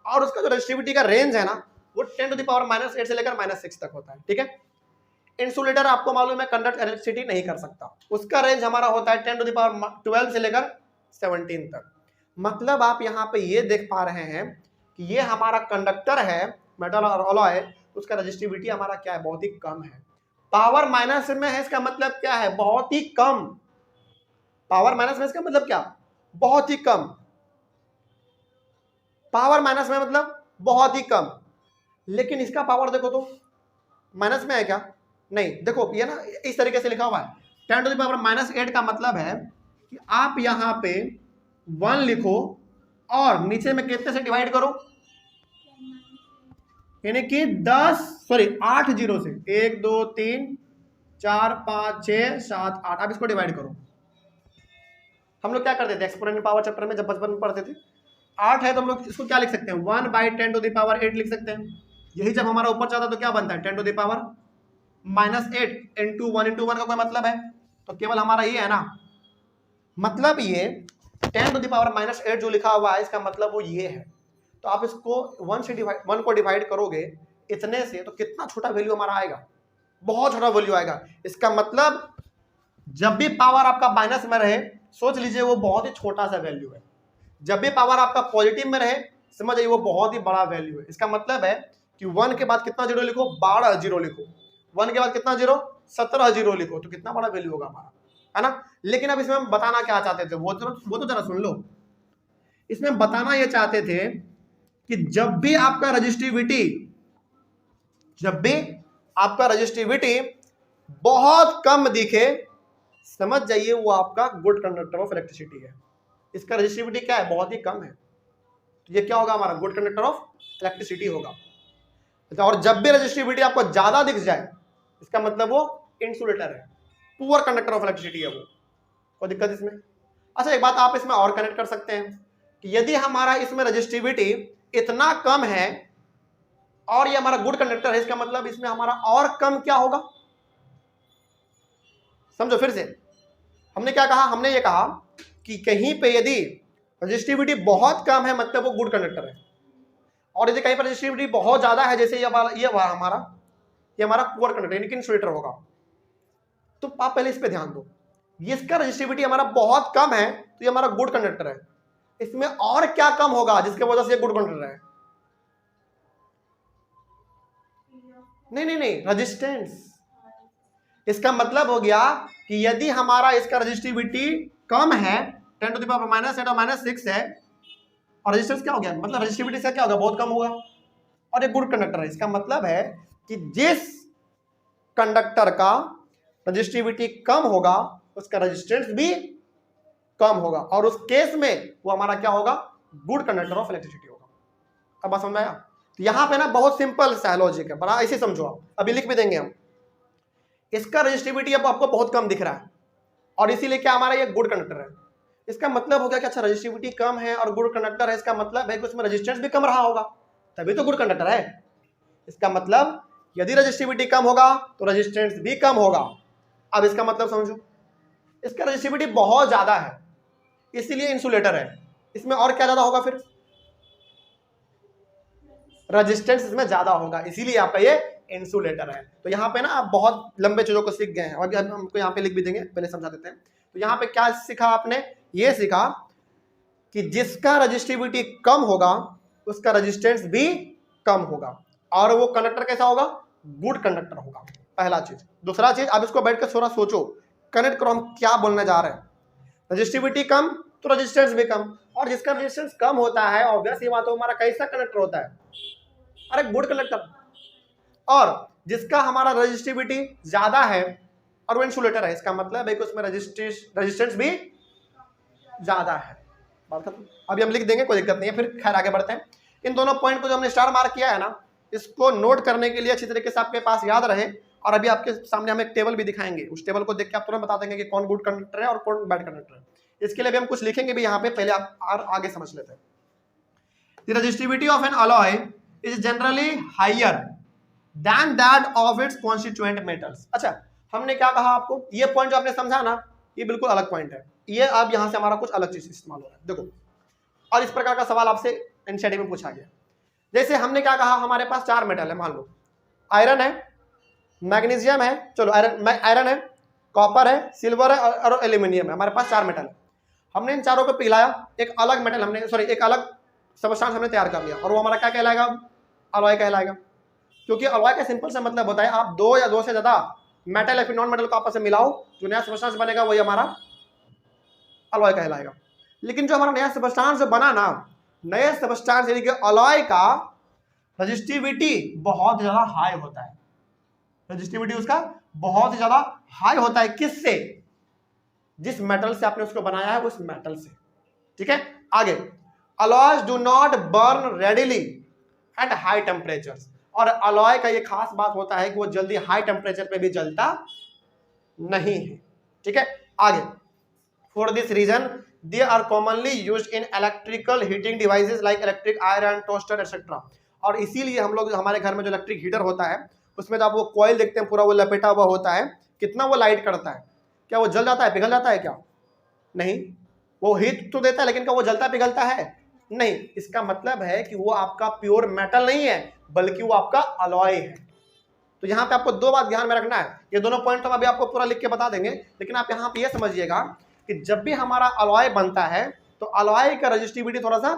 और उसका जो रेजिस्टिविटी का रेंज है ना वो 10 टू द पावर -8 से लेकर -6 तक होता है। ठीक है, इंसुलेटर आपको मालूम है कंडक्ट इलेक्ट्रिसिटी नहीं कर सकता, उसका रेंज हमारा होता है 10 टू द पावर 12 से लेकर 17 तक। मतलब आप यहाँ पे ये देख पा रहे हैं कि ये हमारा कंडक्टर है मेटल और अलॉय, उसका रेजिस्टिविटी हमारा क्या है, बहुत ही कम है। पावर माइनस में है, इसका मतलब क्या है, बहुत ही कम। पावर माइनस में इसका मतलब क्या, बहुत ही कम। पावर माइनस में मतलब बहुत ही कम, लेकिन इसका पावर देखो तो माइनस में है क्या, नहीं। देखो ये ना इस तरीके से लिखा हुआ है 10 टू द पावर -8 का मतलब है कि आप यहां पे 1 लिखो और नीचे में कितने से डिवाइड करो, यानी कि 8 जीरो से 1 2 3 4 5 6 7 8, आप इसको डिवाइड करो। हम लोग क्या करते थे एक्सपोनेंशियल पावर चैप्टर में जब बचपन में पढ़ते थे, 8 है तो हम लोग इसको क्या लिख सकते हैं, 1/10 टू द पावर 8 लिख सकते हैं। यही जब हमारा ऊपर जाता है तो क्या बनता है, 10 to the power -8 into 1 into 1 का कोई मतलब है, तो केवल हमारा ये है ना, मतलब ये 10 टू द पावर -8 जो लिखा हुआ है इसका मतलब वो ये है। तो आप इसको 1 को डिवाइड करोगे इतने से तो कितना छोटा वैल्यू हमारा आएगा, बहुत छोटा वैल्यू आएगा। इसका मतलब जब भी पावर आपका माइनस में रहे सोच लीजिए वो बहुत ही छोटा सा वैल्यू है, जब भी पावर आपका पॉजिटिव में रहे समझ जाइए वो बहुत ही बड़ा वैल्यू है। इसका मतलब है कि 1 के बाद कितना जीरो लिखो, 12 जीरो लिखो, 1 के बाद कितना जीरो, 17 जीरो लिखो, तो कितना बड़ा वैल्यू होगा हमारा, है ना। लेकिन अब इसमें हम बताना क्या चाहते थे वो तो जरा सुन लो। इसमें बताना ये चाहते थे कि जब भी आपका रजिस्टिविटी बहुत कम दिखे समझ जाइए वो आपका गुड कंडक्टर ऑफ इलेक्ट्रिसिटी है। इसका रेजिस्टिविटी क्या है, बहुत ही कम है, तो ये क्या होगा हमारा गुड कंडक्टर ऑफ इलेक्ट्रिसिटी होगा। और जब भी रेजिस्टिविटी आपको ज्यादा दिख जाए इसका मतलब वो इंसुलेटर है, पुअर कंडक्टर ऑफ इलेक्ट्रिसिटी है वो, कोई दिक्कत इसमें। अच्छा एक बात आप इसमें और कनेक्ट कर सकते हैं कि यदि हमारा इसमें रेजिस्टिविटी इतना कम है और ये हमारा गुड कंडक्टर है, इसका मतलब इसमें हमारा और कम क्या होगा, समझो फिर से। हमने क्या कहा, हमने ये कहा कि कहीं पे यदि रेजिस्टिविटी बहुत कम है मतलब वो गुड कंडक्टर है, और यदि कहीं पर रेजिस्टिविटी बहुत ज्यादा है जैसे ये हमारा पुअर कंडक्टर यानी कि इंसुलेटर होगा। तो आप पहले इस पे ध्यान दो, ये इसका रेजिस्टिविटी हमारा बहुत कम है तो ये हमारा गुड कंडक्टर है, इसमें और क्या कम होगा जिसके वजह से ये गुड कंडक्टर है, नहीं रेजिस्टेंस। इसका मतलब हो गया कि यदि हमारा इसका रेजिस्टिविटी कम है 10 to the power -8 और -6 है, और रेजिस्टेंस क्या हो गया, मतलब रेजिस्टिविटी से क्या होगा, बहुत कम होगा, और ये गुड कंडक्टर है। इसका मतलब है कि जिस कंडक्टर का रेजिस्टिविटी कम होगा उसका रेजिस्टेंस भी कम होगा, और उस केस में वो हमारा क्या होगा, गुड कंडक्टर ऑफ इलेक्ट्रिसिटी होगा। अब बात समझ में आया। तो यहां पे ना बहुत सिंपल सा लॉजिक है, बड़ा ऐसे समझो आप, अभी लिख भी देंगे हम। इसका रेजिस्टिविटी अब आपको बहुत कम दिख रहा है और इसीलिए क्या हमारा ये गुड कंडक्टर है। इसका मतलब हो गया कि अच्छा रेजिस्टिविटी कम है और गुड कंडक्टर है, इसका मतलब है कि उसमें रेजिस्टेंस भी कम रहा होगा, तभी तो गुड कंडक्टर है। इसका मतलब यदि रेजिस्टिविटी कम होगा तो रेजिस्टेंस भी कम होगा। अब इसका मतलब समझो, इसका रेजिस्टिविटी बहुत ज्यादा है इसीलिए इंसुलेटर है, इसमें और क्या ज्यादा होगा, फिर रेजिस्टेंस इसमें ज्यादा होगा, इसीलिए आपका ये इंसुलेटर है। तो यहाँ पे ना आप बहुत लंबे चीजों को सीख गए हैं, और हम हमको यहाँ पे लिख भी देंगे, पहले समझा देते हैं। तो यहाँ पे क्या सीखा आपने, ये सीखा कि जिसका रेजिस्टिविटी कम होगा उसका रेजिस्टेंस भी कम होगा, और वो कंडक्टर कैसा होगा, गुड कंडक्टर होगा, पहला चीज। दूसरा चीज, अब इसको बैठ कर थोड़ा सोचो, कनेक्ट करो हम क्या बोलने जा रहे हैं। रेजिस्टिविटी कम तो रेजिस्टेंस भी कम, और जिसका रेजिस्टेंस कम होता है ऑब्वियस ये बात, हमारा कैसा कंडक्टर होता है, अरे गुड कंडक्टर। और जिसका हमारा रेजिस्टिविटी ज्यादा है और वो इंसुलेटर है, इसका मतलब है कि उसमें रेजिस्टेंस भी ज्यादा है। बात खत्म। अभी हम लिख देंगे, कोई दिक्कत नहीं है, फिर खैर आगे बढ़ते हैं। इन दोनों पॉइंट को जो हमने स्टार मार्क किया है ना, इसको नोट करने के लिए अच्छी तरीके से आपके पास याद रहे, और अभी आपके सामने हम एक टेबल भी दिखाएंगे, उस टेबल को देख के आप तुरंत बता देंगे कि कौन गुड कंडक्टर है और कौन बैड कंडक्टर है। इसके लिए भी हम कुछ लिखेंगे भी यहाँ पे, पहले आप आगे समझ लेते हैं। The resistivity of an alloy is generally higher than that of its constituent metals। अच्छा, हमने क्या कहा आपको, ये पॉइंट जो आपने समझा ना, ये बिल्कुल अलग पॉइंट है, ये अब यहाँ से हमारा कुछ अलग चीज इस्तेमाल हो रहा है, देखो। और इस प्रकार का सवाल आपसे एनसीईआरटी में पूछा गया, जैसे हमने क्या कहा, हमारे पास 4 मेटल है, मान लो आयरन है, मैग्नीशियम है, चलो आयरन है, कॉपर है, सिल्वर है और एल्यूमिनियम है, हमारे पास 4 मेटल है। हमने इन चारों को पिघलाया, एक अलग मेटल हमने एक अलग सबस्टेंस हमने तैयार कर लिया, और वो हमारा क्या कहलाएगा, अलॉय कहलाएगा। क्योंकि अलॉय का सिंपल सा मतलब होता है आप 2 या 2 से ज्यादा मेटल या फिर नॉन मेटल को आपस में मिलाओ, जो नया सबस्टेंस बनेगा वही हमारा अलॉय कहलाएगा। लेकिन जो हमारा नया सबस्टेंस बना ना, नए सबस्टेंस यानी कि अलॉय का रेजिस्टिविटी बहुत ज्यादा हाई होता है, रेजिस्टिविटी उसका बहुत ज्यादा हाई होता है, किससे, जिस मेटल से आपने उसको बनाया है उस मेटल से। ठीक है, आगे, alloys do not burn readily at high temperatures, और alloy का ये खास बात होता है कि वो जल्दी हाई टेम्परेचर पे भी जलता नहीं है। ठीक है, आगे, for this reason they are commonly used in electrical heating devices like electric iron, toaster etc। और इसीलिए हम लोग हमारे घर में जो इलेक्ट्रिक हीटर होता है उसमें जब वो कॉइल देखते हैं पूरा वो लपेटा हुआ होता है, कितना वो लाइट करता है, क्या वो जल जाता है, पिघल जाता है क्या, नहीं, वो हीट तो देता है लेकिन क्या वो जलता पिघलता है, नहीं। इसका मतलब है कि वो आपका प्योर मेटल नहीं है बल्कि वो आपका अलॉय है। तो यहाँ पे आपको 2 बात ध्यान में रखना है, ये दोनों पॉइंट तो हम अभी आपको पूरा लिख के बता देंगे, लेकिन आप यहाँ पे ये समझिएगा कि जब भी हमारा अलॉय बनता है तो अलॉय का रेजिस्टिविटी थोड़ा सा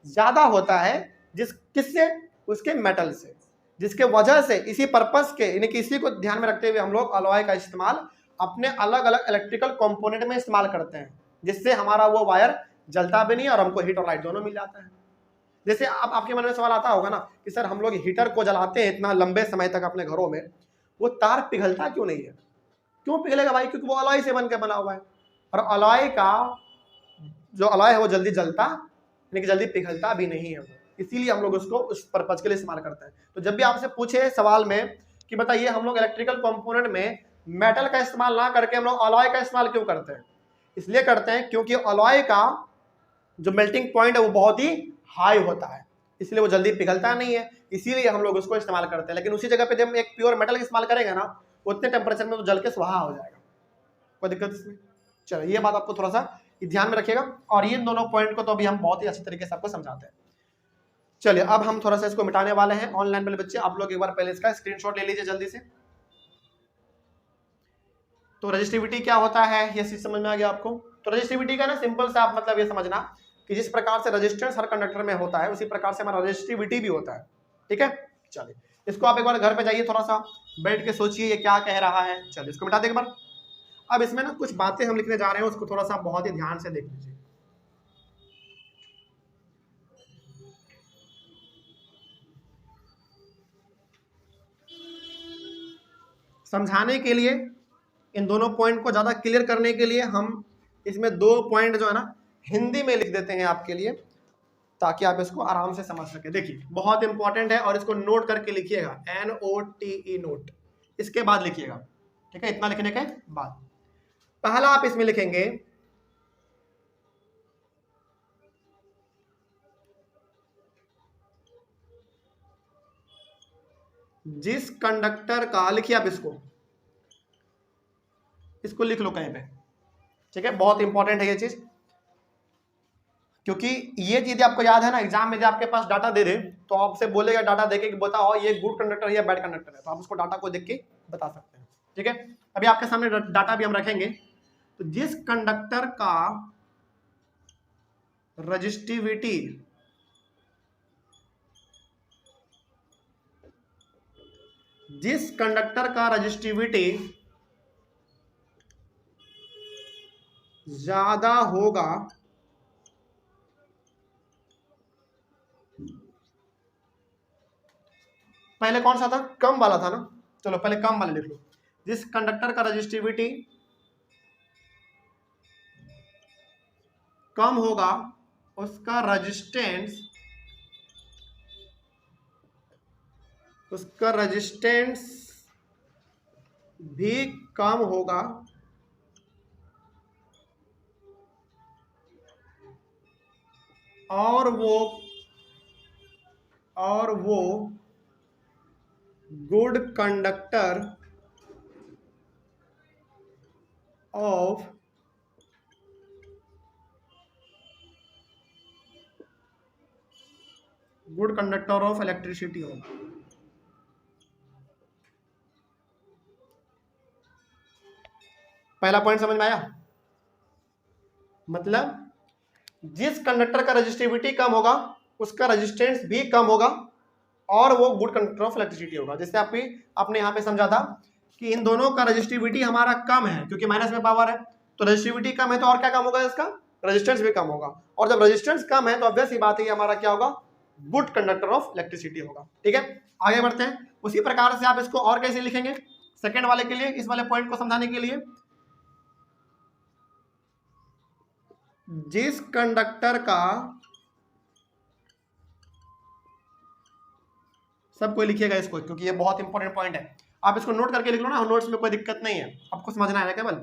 ज्यादा होता है, किससे, उसके मेटल से, जिसके वजह से इसी पर्पस के यानी कि इसी को ध्यान में रखते हुए हम लोग अलॉय का इस्तेमाल अपने अलग अलग इलेक्ट्रिकल कंपोनेंट में इस्तेमाल करते हैं, जिससे हमारा वो वायर जलता भी नहीं और हमको हीट और लाइट दोनों मिल जाता है। जैसे आपके मन में सवाल आता होगा ना कि सर हम लोग हीटर को जलाते हैं इतना लंबे समय तक अपने घरों में, वो तार पिघलता क्यों नहीं है, क्यों पिघलेगा भाई? क्योंकि वो अलॉय से बनकर बना हुआ है, और अलॉय का जो अलॉय है वो जल्दी जलता यानी कि जल्दी पिघलता भी नहीं है, इसीलिए हम लोग उसको उस पर्पज के लिए इस्तेमाल करते हैं। तो जब भी आपसे पूछे सवाल में कि बताइए हम लोग इलेक्ट्रिकल कंपोनेंट में मेटल का इस्तेमाल ना करके हम लोग अलॉय का इस्तेमाल क्यों करते हैं? इसलिए करते हैं क्योंकि अलॉय का जो मेल्टिंग पॉइंट है वो बहुत ही हाई होता है, इसलिए वो जल्दी पिघलता नहीं है, इसीलिए हम लोग उसको इस्तेमाल करते हैं। लेकिन उसी जगह पे जब हम एक प्योर मेटल का इस्तेमाल करेंगे ना, उतने टेम्परेचर में तो जल के स्वाहा हो जाएगा, कोई दिक्कत इसमें। चलो ये बात आपको थोड़ा सा ध्यान में रखिएगा, और ये दोनों पॉइंट को तो अभी हम बहुत ही अच्छी तरीके से आपको समझाते हैं। चलिए अब हम थोड़ा सा इसको मिटाने वाले हैं। ऑनलाइन वाले बच्चे आप लोग एक बार पहले इसका स्क्रीनशॉट ले लीजिए जल्दी से। तो रजिस्टिविटी क्या होता है ये चीज समझ में आ गया आपको? तो रजिस्टिविटी का ना सिंपल सा आप मतलब ये समझना कि जिस प्रकार से रेजिस्टेंस हर कंडक्टर में होता है उसी प्रकार से हमारा रजिस्टिविटी भी होता है, ठीक है। चलिए इसको आप एक बार घर पे जाइए, थोड़ा सा बैठ के सोचिए ये क्या कह रहा है। चलिए इसको मिटा दे एक बार। अब इसमें ना कुछ बातें हम लिखने जा रहे हैं, उसको थोड़ा सा बहुत ही ध्यान से देख लीजिए। समझाने के लिए, इन दोनों पॉइंट को ज्यादा क्लियर करने के लिए हम इसमें 2 पॉइंट जो है ना हिंदी में लिख देते हैं आपके लिए, ताकि आप इसको आराम से समझ सके। देखिए बहुत इंपॉर्टेंट है और इसको नोट करके लिखिएगा, NOTE नोट, इसके बाद लिखिएगा, ठीक है। इतना लिखने के बाद पहला आप इसमें लिखेंगे जिस कंडक्टर का, लिखिए आप इसको लिख लो कहीं पे, ठीक है। बहुत इंपॉर्टेंट है ये चीज, क्योंकि ये चीज आपको याद है ना, एग्जाम में जब आपके पास डाटा दे दे तो आपसे बोलेगा डाटा देके कि बताओ ये गुड कंडक्टर है या बैड कंडक्टर है, तो आप उसको डाटा को देख के बता सकते हैं, ठीक है। अभी आपके सामने डाटा भी हम रखेंगे। तो जिस कंडक्टर का रजिस्टिविटी ज्यादा होगा पहले कौन सा था? कम वाला था ना। चलो पहले कम वाला लिख लो। जिस कंडक्टर का रजिस्टिविटी कम होगा उसका रेजिस्टेंस भी कम होगा, और वो गुड कंडक्टर ऑफ इलेक्ट्रिसिटी होगा। पहला पॉइंट समझ में आया? मतलब जिस कंडक्टर का रजिस्टिविटी कम होगा उसका रेजिस्टेंस भी कम होगा, और वो गुड कंडक्टर ऑफ इलेक्ट्रिसिटी होगा। जैसे आपने यहाँ पे समझा था कि इन दोनों का रजिस्टिविटी हमारा कम है क्योंकि माइनस में पावर है, तो रजिस्टिविटी कम है तो और क्या कम होगा? इसका रेजिस्टेंस भी कम होगा, और जब रेजिस्टेंस कम है तो ऑब्वियस ही बात है हमारा क्या होगा? गुड कंडक्टर ऑफ इलेक्ट्रिसिटी होगा, ठीक है। आगे बढ़ते हैं। उसी प्रकार से आप इसको और कैसे लिखेंगे सेकेंड वाले के लिए, इस वाले पॉइंट को समझाने के लिए, जिस कंडक्टर का, सब कोई लिखिएगा इसको क्योंकि ये बहुत इंपॉर्टेंट पॉइंट है। आप इसको नोट करके लिख लो ना, नोट्स में कोई दिक्कत नहीं है, आपको समझना है केवल।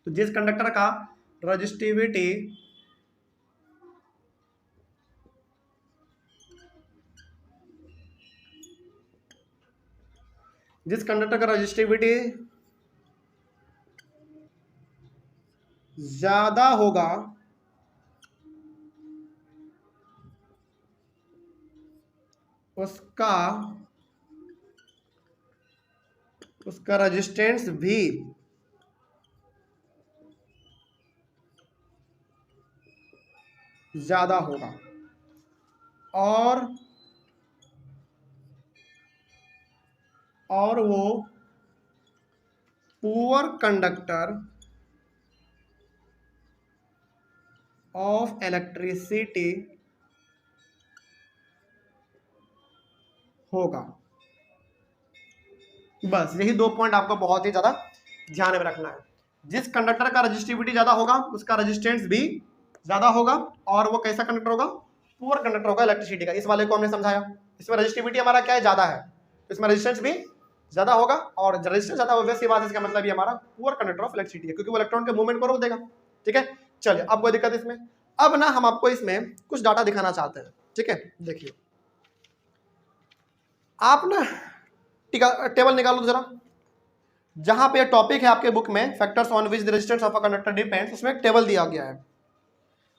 तो जिस कंडक्टर का रजिस्टिविटी ज्यादा होगा उसका रेजिस्टेंस भी ज्यादा होगा, और वो पुअर कंडक्टर ऑफ इलेक्ट्रिसिटी होगा। बस यही 2 पॉइंट आपको बहुत ही ज्यादा ध्यान में रखना है। जिस कंडक्टर का रेजिस्टिविटी ज्यादा होगा उसका रेजिस्टेंस भी ज्यादा होगा, और वो कैसा कंडक्टर होगा, पुअर कंडक्टर होगा इलेक्ट्रिसिटी का। इस वाले को हमने समझाया, इसमें रेजिस्टिविटी हमारा क्या है, ज्यादा है, तो इसमें रेजिस्टेंस भी ज्यादा होगा, और रेजिस्टेंस ज्यादा होगा वैसी बात, इसका मतलब ये हमारा पुअर कंडक्टर ऑफ इलेक्ट्रिसिटी है, क्योंकि वो इलेक्ट्रॉन के मूवमेंट को रोक देगा। ठीक है, चलिए अब कोई दिक्कत इसमें। अब ना हम आपको इसमें कुछ डाटा दिखाना चाहते हैं। ठीक है, देखिए आप ना टेबल निकालो जरा, जहां पे टॉपिक है आपके बुक में factors on which the resistance of a conductor depends, उसमें एक टेबल दिया गया है।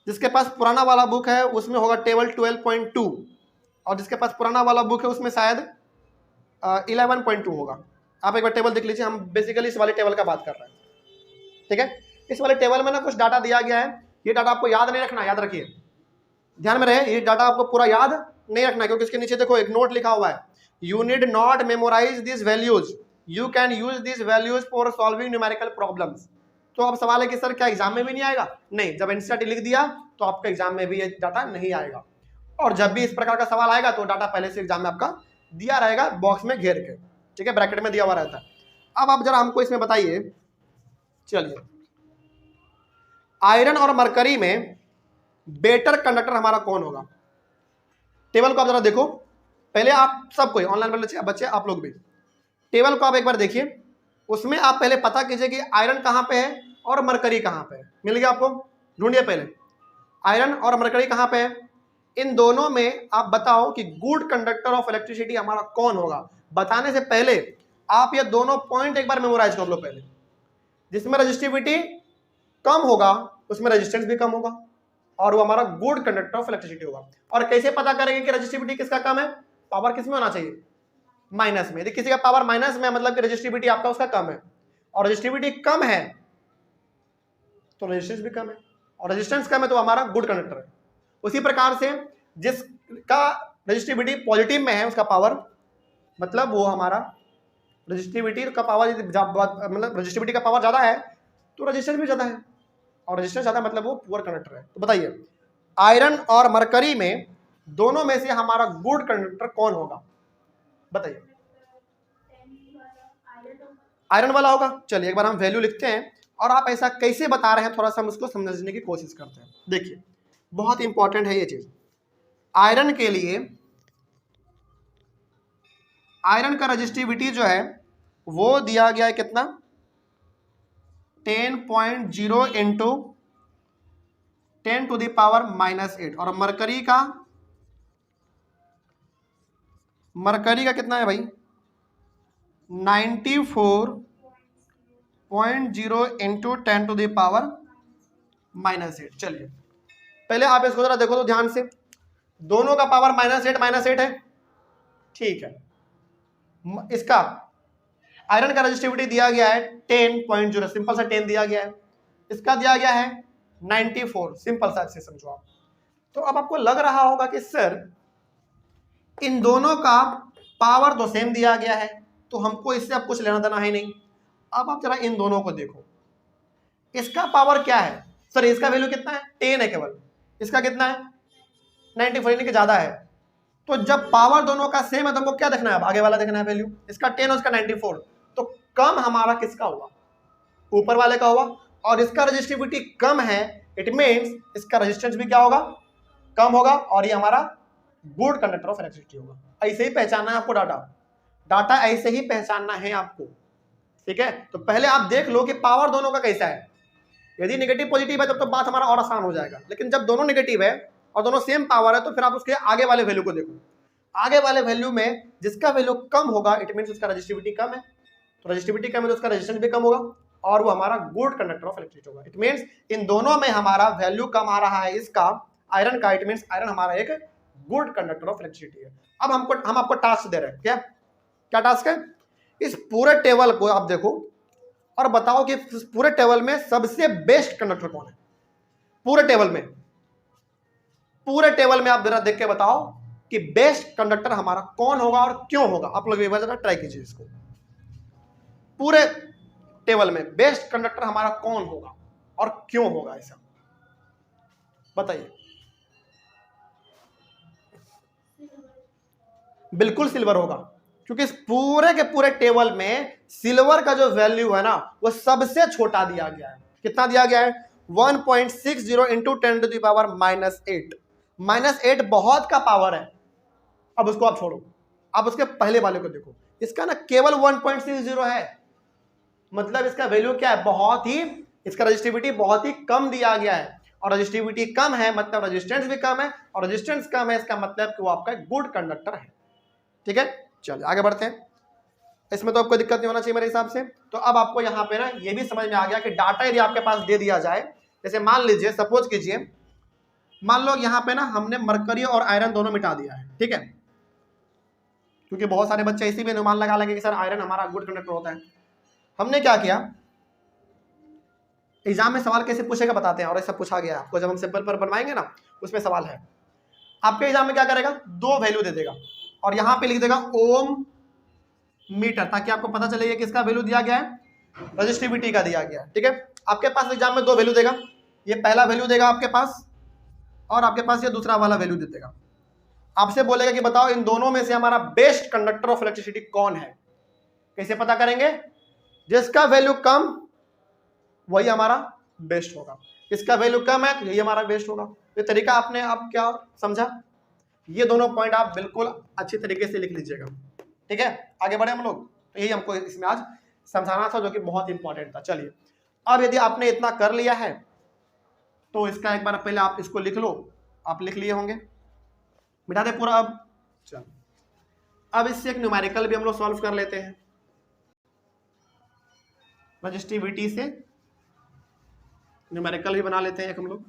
जिसके पास पुराना वाला बुक है उसमें होगा टेबल 12.2, और जिसके पास पुराना वाला बुक है उसमें शायद 11.2 होगा। आप एक बार टेबल देख लीजिए, हम बेसिकली इस वाले टेबल का बात कर रहे हैं। ठीक है, इस वाले टेबल में ना कुछ डाटा दिया गया है, ये डाटा आपको याद नहीं रखना, याद रखिए, ध्यान में रहे, ये डाटा आपको पूरा याद नहीं रखना, क्योंकि इसके नीचे देखो एक नोट लिखा हुआ है, you need not memorise this values, you can use this values for solving numerical problems. तो अब सवाल है कि सर क्या एग्जाम में भी नहीं आएगा? नहीं, जब एनसीईआरटी लिख दिया तो आपका एग्जाम में भी ये डाटा नहीं आएगा, और जब भी इस प्रकार का सवाल आएगा तो डाटा पहले से एग्जाम में आपका दिया रहेगा बॉक्स में घेर के। ठीक है, ब्रैकेट में दिया हुआ रहता है। अब आप जरा हमको इसमें बताइए, चलिए आयरन और मरकरी में बेटर कंडक्टर हमारा कौन होगा? टेबल को आप जरा देखो, पहले आप सब कोई ऑनलाइन वाले बच्चे आप लोग भी टेबल को आप एक बार देखिए, उसमें आप पहले पता कीजिए कि आयरन कहां पे है और मरकरी कहां पे है। मिल गया आपको? ढूंढिए पहले आयरन और मरकरी कहां पे है, इन दोनों में आप बताओ कि गुड कंडक्टर ऑफ इलेक्ट्रिसिटी हमारा कौन होगा। बताने से पहले आप ये दोनों पॉइंट एक बार मेमोराइज कर लो पहले। जिसमें रेजिस्टिविटी कम होगा उसमें रेजिस्टेंस भी कम होगा, और वो हमारा गुड कंडक्टर ऑफ इलेक्ट्रिसिटी होगा। और कैसे पता करेंगे कि रेजिस्टिविटी किसका कम है? पावर किस में होना चाहिए? माइनस में। यदि किसी का पावर माइनस में मतलब कि रेजिस्टिविटी आपका उसका कम है, और रेजिस्टिविटी कम है तो रेजिस्टेंस भी कम है, और रेजिस्टेंस कम है तो हमारा गुड कंडक्टर है। उसी प्रकार से जिसका रेजिस्टिविटी पॉजिटिव में है उसका पावर, मतलब वो हमारा रेजिस्टिविटी का पावर, मतलब रेजिस्टिविटी का पावर ज्यादा है तो रेजिस्टेंस भी ज्यादा है, और रेजिस्टेंस ज्यादा मतलब वो पुअर कंडक्टर है। तो बताइए आयरन और मरकरी में दोनों में से हमारा गुड कंडक्टर कौन होगा? बताइए। आयरन वाला होगा। चलिए एक बार हम वैल्यू लिखते हैं, और आप ऐसा कैसे बता रहे हैं थोड़ा सा हम उसको समझने की कोशिश करते हैं। देखिए बहुत इंपॉर्टेंट है ये चीज। आयरन के लिए आयरन का रेजिस्टिविटी जो है वो दिया गया है कितना? 10.0 इंटू 10 टू द पावर -8, और मरकरी का कितना है भाई? 94.0 इंटू 10 टू द पावर -8। चलिए पहले आप इसको जरा देखो तो ध्यान से, दोनों का पावर -8 है। ठीक है, इसका आयरन का रेजिस्टिविटी दिया गया है 10.0, सिंपल सा 10 दिया गया है, इसका दिया गया है 94, सिंपल सा ऐसे समझो आप। तो अब आपको लग रहा होगा कि सर इन दोनों का पावर तो सेम दिया गया है, तो हमको इससे अब कुछ लेना देना है नहीं। अब आप जरा इन दोनों को देखो, इसका पावर क्या है? सर इसका वैल्यू कितना है? 10 है केवल, इसका कितना है? 94, यानी कि ज्यादा है। तो जब पावर दोनों का सेम है तो हमको क्या देखना है? अब आगे वाला देखना है वैल्यू, इसका 10 और इसका 94, तो कम हमारा किसका हुआ? ऊपर वाले का हुआ, और इसका रेजिस्टिविटी कम है, इट मींस इसका रेजिस्टेंस भी क्या होगा? कम होगा, और ये हमारा गुड कंडक्टर ऑफ इलेक्ट्रिसिटी होगा। ऐसे ही पहचानना है आपको, डाटा ऐसे ही पहचानना है आपको। ठीक है, तो पहले आप देख लो कि पावर दोनों का कैसा है। यदि नेगेटिव पॉजिटिव है तब तो बात हमारा और आसान हो जाएगा, लेकिन जब दोनों नेगेटिव है और दोनों सेम पावर है तो फिर आप उसके आगे वाले वैल्यू को देखो। आगे वाले वैल्यू में जिसका वैल्यू कम होगा इट मींस उसका रेजिस्टिविटी कम है, तो रेजिस्टिविटी कम है तो उसका रेजिस्टेंस भी कम होगा, और वो हमारा गुड कंडक्टर ऑफ इलेक्ट्रिसिटी होगा। इट मींस इन दोनों में हमारा वैल्यू कम आ रहा है, इसका आयरन का, इट मींस आयरन हमारा एक गुड कंडक्टर ऑफ इलेक्ट्रिसिटी है। अब हम आपको टास्क दे रहे हैं, क्या टास्क है? इस पूरे टेबल को आप देखो और बताओ कि पूरे टेबल में सबसे बेस्ट कंडक्टर कौन है? पूरे टेबल में आप जरा देख के बताओ कि बेस्ट कंडक्टर हमारा कौन होगा और क्यों होगा। आप लोग एक बार जरा ट्राई कीजिए इसको, पूरे टेबल में बेस्ट कंडक्टर हमारा कौन होगा और क्यों होगा, ऐसा बताइए। बिल्कुल सिल्वर होगा। क्योंकि इस पूरे के पूरे टेबल में सिल्वर का जो वैल्यू है ना वो सबसे छोटा दिया गया है। कितना दिया गया है? 1.60 इंटू 10⁻⁻8। -8 बहुत का पावर है। अब उसको आप छोड़ो, आप उसके पहले वाले को देखो, इसका ना केवल 1.60 है। मतलब इसका वैल्यू क्या है? बहुत ही, इसका रजिस्टिविटी बहुत ही कम दिया गया है। और रजिस्टिविटी कम है मतलब रेजिस्टेंस भी कम है, और रेजिस्टेंस कम है इसका मतलब कि वो आपका गुड कंडक्टर है। ठीक है, चलिए आगे बढ़ते हैं। इसमें तो आपको दिक्कत नहीं होना चाहिए मेरे हिसाब से। तो अब आपको यहाँ पे ना ये भी समझ में आ गया कि डाटा यदि आपके पास दे दिया जाए, जैसे मान लीजिए, सपोज कीजिए, मान लो यहाँ पे ना हमने मरकरी और आयरन दोनों मिटा दिया है। ठीक है, क्योंकि बहुत सारे बच्चे इसी में अनुमान लगा लेंगे कि सर आयरन हमारा गुड कंडक्टर होता है। हमने क्या किया, एग्जाम में सवाल कैसे पूछेगा बताते हैं, और ऐसा पूछा गया आपको, जब हम सिंपल पर बनवाएंगे ना उसमें सवाल है। आपके एग्जाम में क्या करेगा, 2 वैल्यू दे देगा और यहाँ पे लिख देगा ओम मीटर, ताकि आपको पता चले कि इसका वैल्यू दिया गया है, रजिस्टिविटी का दिया गया है। ठीक है, आपके पास एग्जाम में 2 वैल्यू देगा, ये पहला वैल्यू देगा आपके पास, और आपके पास ये दूसरा वाला वैल्यू दे देगा। आपसे बोलेगा कि बताओ इन दोनों में से हमारा बेस्ट कंडक्टर ऑफ इलेक्ट्रिसिटी कौन है। कैसे पता करेंगे? जिसका वैल्यू कम वही हमारा बेस्ट होगा, इसका वैल्यू कम है तो यही हमारा बेस्ट होगा। ये तरीका आपने अब क्या समझा? ये दोनों पॉइंट आप बिल्कुल अच्छी तरीके से लिख लीजिएगा। ठीक है, आगे बढ़े हम लोग। तो यही हमको इसमें आज समझाना था, जो कि बहुत इंपॉर्टेंट था। चलिए, अब यदि आपने इतना कर लिया है तो इसका एक बार पहले आप इसको लिख लो। आप लिख लिए होंगे, मिटा दे पूरा। अब चलो, अब इससे एक न्यूमेरिकल भी हम लोग सॉल्व कर लेते हैं। रजिस्टिविटी से न्यूमेरिकल भी बना लेते हैं एक हम लोग।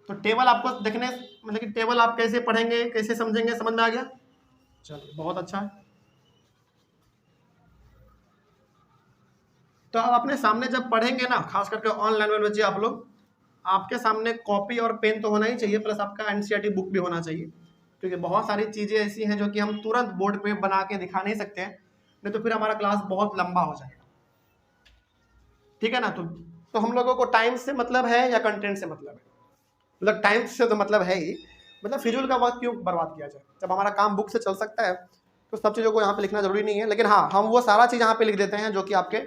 तो टेबल आपको देखने, मतलब कि टेबल आप कैसे पढ़ेंगे, कैसे समझेंगे, समझ में आ गया? चलो, बहुत अच्छा है। तो आप अपने सामने जब पढ़ेंगे ना, खास करके ऑनलाइन में बच्चे आप लोग, आपके सामने कॉपी और पेन तो होना ही चाहिए, प्लस आपका एनसीईआरटी बुक भी होना चाहिए, क्योंकि बहुत सारी चीज़ें ऐसी हैं जो कि हम तुरंत बोर्ड पे बना के दिखा नहीं सकते हैं, नहीं तो फिर हमारा क्लास बहुत लंबा हो जाएगा। ठीक है ना? तो हम लोगों को टाइम से मतलब है या कंटेंट से मतलब है? मतलब टाइम से तो मतलब है ही, मतलब फिजूल का वक्त क्यों बर्बाद किया जाए, जब हमारा काम बुक से चल सकता है। तो सब चीज़ों को यहाँ पे लिखना जरूरी नहीं है, लेकिन हाँ, हम वो सारा चीज़ यहाँ पे लिख देते हैं जो कि आपके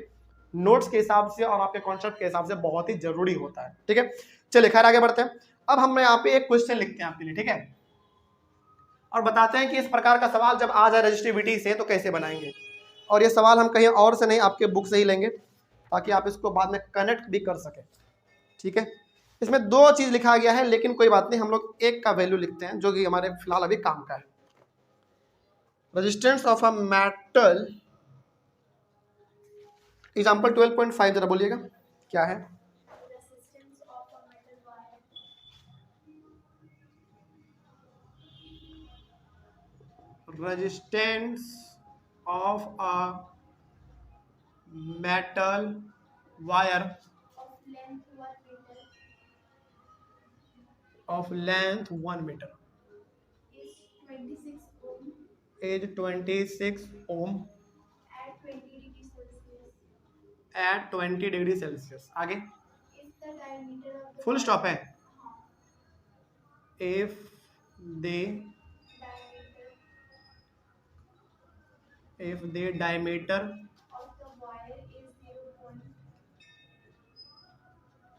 नोट्स के हिसाब से और आपके कॉन्सेप्ट के हिसाब से बहुत ही जरूरी होता है। ठीक है, चलिए खैर आगे बढ़ते हैं। अब हम यहाँ पे एक क्वेश्चन लिखते हैं आपके लिए। ठीक है, और बताते हैं कि इस प्रकार का सवाल जब आ जाए रजिस्टिविटी से तो कैसे बनाएंगे। और ये सवाल हम कहीं और से नहीं, आपके बुक से ही लेंगे, ताकि आप इसको बाद में कनेक्ट भी कर सकें। ठीक है, इसमें 2 चीज लिखा गया है, लेकिन कोई बात नहीं, हम लोग एक का वैल्यू लिखते हैं जो कि हमारे फिलहाल अभी काम का है। Resistance of a metal, example 12.5 जरा बोलिएगा क्या है? Resistance of a metal wire of length 1 meter is 26 ohm at 20 degree Celsius. आगे फुल स्टॉप है। if the diameter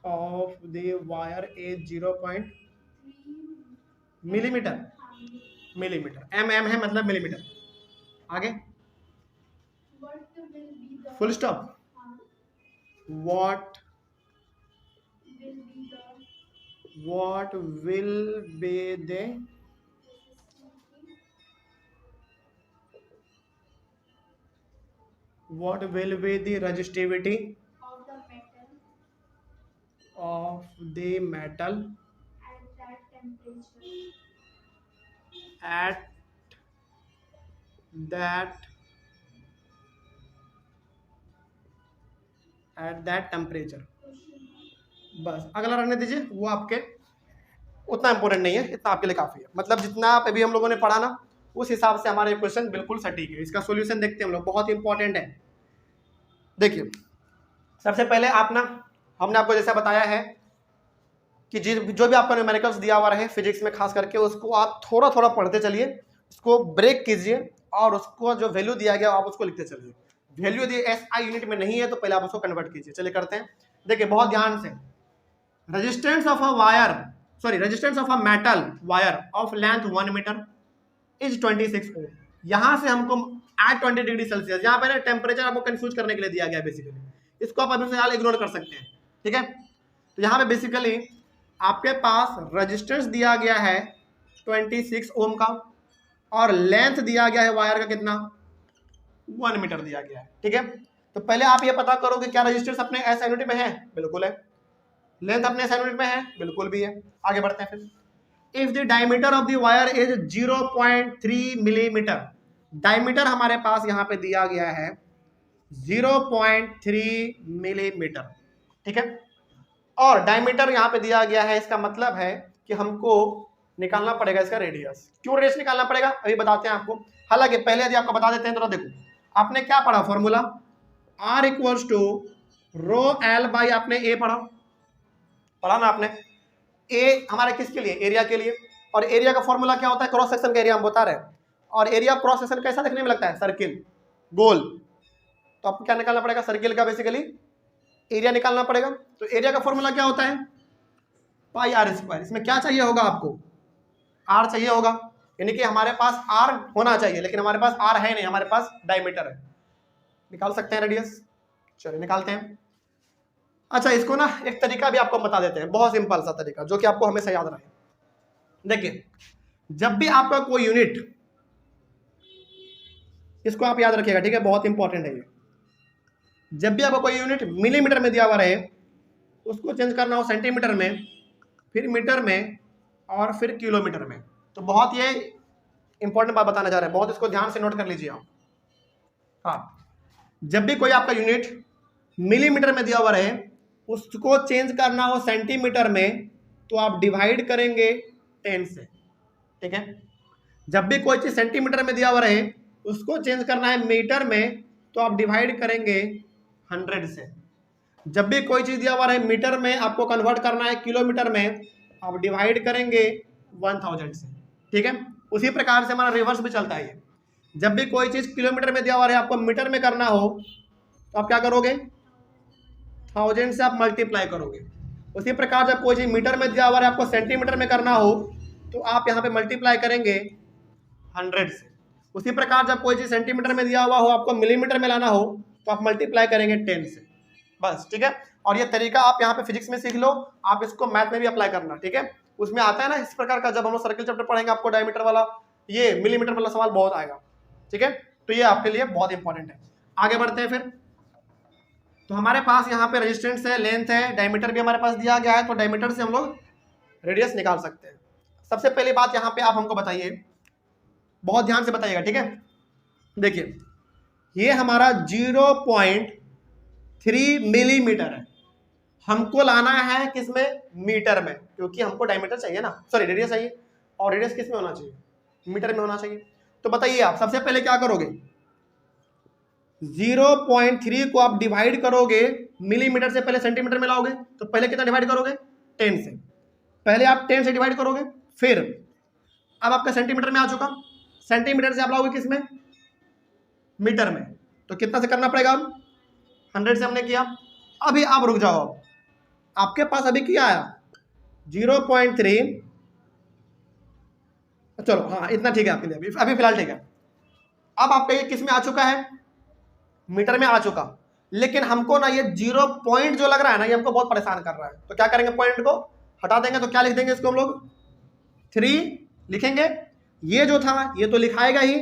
of the wire is 0.3 millimetre, M है मतलब मिलीमीटर। आगे full stop. what will be the resistivity of the metal at that temperature। बस अगला रहने दीजिए, वो आपके उतना इंपॉर्टेंट नहीं है, इतना आपके लिए काफी है। मतलब जितना आप अभी हम लोगों ने पढ़ा ना, उस हिसाब से हमारा क्वेश्चन बिल्कुल सटीक है। इसका सॉल्यूशन देखते हैं हम लोग, बहुत इंपॉर्टेंट है। देखिए, सबसे पहले आप ना, हमने आपको जैसा बताया है कि जो भी आपका न्यूमेरिकल्स दिया हुआ रहे फिजिक्स में खास करके, उसको आप थोड़ा थोड़ा पढ़ते चलिए, उसको ब्रेक कीजिए और उसको जो वैल्यू दिया गया आप उसको लिखते चलिए। वैल्यू यदि एसआई यूनिट में नहीं है तो पहले आप उसको कन्वर्ट कीजिए। चलिए करते हैं। देखिए बहुत ध्यान से, resistance of a wire, sorry resistance of a metal wire of length 1 metre is 26 ohm. यहां से हमको एट 20 डिग्री सेल्सियस, यहाँ पे ना टेम्परेचर आपको कंफ्यूज करने के लिए दिया गया है बेसिकली, इसको आप अभी फिलहाल इग्नोर कर सकते हैं, ठीक है। तो यहाँ पे बेसिकली आपके पास रेजिस्टेंस दिया गया है 26 ओम का और लेंथ दिया गया है वायर का कितना, 1 मीटर दिया गया है, ठीक है। तो पहले आप ये पता करो कि क्या रेजिस्टेंस अपने एस यूनिट में है, बिल्कुल है। लेंथ अपने एस यूनिट में है, बिल्कुल भी है। आगे बढ़ते हैं फिर। If the diameter of the wire is 0.3 millimetre, diameter हमारे पास यहाँ पे दिया गया है 0.3 मिलीमीटर, ठीक है। और डायमीटर यहाँ पे दिया गया है, इसका मतलब है कि हमको निकालना पड़ेगा इसका रेडियस। क्यों रेडियस निकालना पड़ेगा अभी बताते हैं आपको। हालांकि पहले यदि आपको बता देते हैं तो देखो, आपने क्या पढ़ा formula, R equals to rho L by, आपने ए पढ़ा ना आपने। ए हमारे किसके लिए, एरिया के लिए। और एरिया का फॉर्मूला क्या होता है, क्रॉस सेक्शन का एरिया हम बता रहे हैं। और एरिया क्रॉस सेक्शन कैसा देखने में लगता है, सर्किल, गोल। तो आपको क्या निकालना पड़ेगा, सर्किल का बेसिकली एरिया निकालना पड़ेगा। तो एरिया का फॉर्मूला क्या होता है, पाई आर स्क्वायर। इसमें क्या चाहिए होगा आपको, आर चाहिए होगा, यानी कि हमारे पास आर होना चाहिए, लेकिन हमारे पास आर है नहीं, हमारे पास डायमीटर है। निकाल सकते हैं रेडियस, चलिए निकालते हैं। अच्छा, इसको ना एक तरीका भी आपको बता देते हैं, बहुत सिंपल सा तरीका जो कि आपको हमेशा याद रहे। देखिए, जब भी आपका कोई यूनिट, इसको आप याद रखिएगा, ठीक है, बहुत इंपॉर्टेंट है ये। जब भी आपको कोई यूनिट मिलीमीटर में दिया हुआ रहे, उसको चेंज करना हो सेंटीमीटर में, फिर मीटर में, और फिर किलोमीटर में। तो बहुत ये इंपॉर्टेंट बात बताना जा रहे हैं, बहुत इसको ध्यान से नोट कर लीजिए आप। हाँ, जब भी कोई आपका यूनिट मिलीमीटर में दिया हुआ रहे, उसको चेंज करना हो सेंटीमीटर में, तो आप डिवाइड करेंगे 10 से, ठीक है। जब भी कोई चीज सेंटीमीटर में दिया हुआ रहे, उसको चेंज करना है मीटर में, तो आप डिवाइड करेंगे 100 से। जब भी कोई चीज दिया हुआ रहे मीटर में, आपको कन्वर्ट करना है किलोमीटर में, आप डिवाइड करेंगे 1000 से, ठीक है। उसी प्रकार से हमारा रिवर्स भी चलता है ये। जब भी कोई चीज किलोमीटर में दिया हुआ रहे, आपको मीटर में करना हो, तो आप क्या करोगे, 1000 से आप मल्टीप्लाई करोगे। उसी प्रकार जब कोई चीज मीटर में दिया हुआ है, आपको सेंटीमीटर में करना हो, तो आप यहाँ पे मल्टीप्लाई करेंगे 100 से। उसी प्रकार जब कोई चीज सेंटीमीटर में दिया हुआ हो, आपको मिलीमीटर में लाना हो, तो आप मल्टीप्लाई करेंगे 10 से, बस, ठीक है। और ये तरीका आप यहाँ पे फिजिक्स में सीख लो, आप इसको मैथ में भी अप्लाई करना, ठीक है। उसमें आता है ना इस प्रकार का, जब हम लोग सर्किल चैप्टर पढ़ेंगे, आपको डायमीटर वाला, ये मिलीमीटर वाला सवाल बहुत आएगा, ठीक है। तो ये आपके लिए बहुत इंपॉर्टेंट है। आगे बढ़ते हैं फिर। तो हमारे पास यहाँ पे रेजिस्टेंस है, लेंथ है, डायमीटर भी हमारे पास दिया गया है, तो डायमीटर से हम लोग रेडियस निकाल सकते हैं। सबसे पहली बात यहाँ पे आप हमको बताइए, बहुत ध्यान से बताइएगा, ठीक है। देखिए, ये हमारा 0.3 मिलीमीटर है, हमको लाना है किसमें, मीटर में, क्योंकि हमको डायमीटर चाहिए ना, सॉरी रेडियस चाहिए, और रेडियस किस में होना चाहिए, मीटर में होना चाहिए। तो बताइए आप सबसे पहले क्या करोगे, 0.3 को आप डिवाइड करोगे मिलीमीटर से, पहले सेंटीमीटर में लाओगे, तो पहले कितना डिवाइड करोगे, 10 से। पहले आप 10 से डिवाइड करोगे, फिर अब आपका सेंटीमीटर में आ चुका, सेंटीमीटर से आप लाओगे किस में, मीटर में, तो कितना से करना पड़ेगा, अब 100 से हमने किया। अभी आप रुक जाओ, आपके पास अभी क्या आया 0.3, चलो हाँ इतना ठीक है आपके लिए, अभी फिलहाल ठीक है। अब आपका ये किस में आ चुका है, मीटर में आ चुका, लेकिन हमको ना ये 0 पॉइंट जो लग रहा है ना, ये हमको बहुत परेशान कर रहा है। तो क्या करेंगे, पॉइंट को हटा देंगे, तो क्या लिख देंगे इसको हम लोग, 3 लिखेंगे। ये जो था ये तो लिखाएगा ही,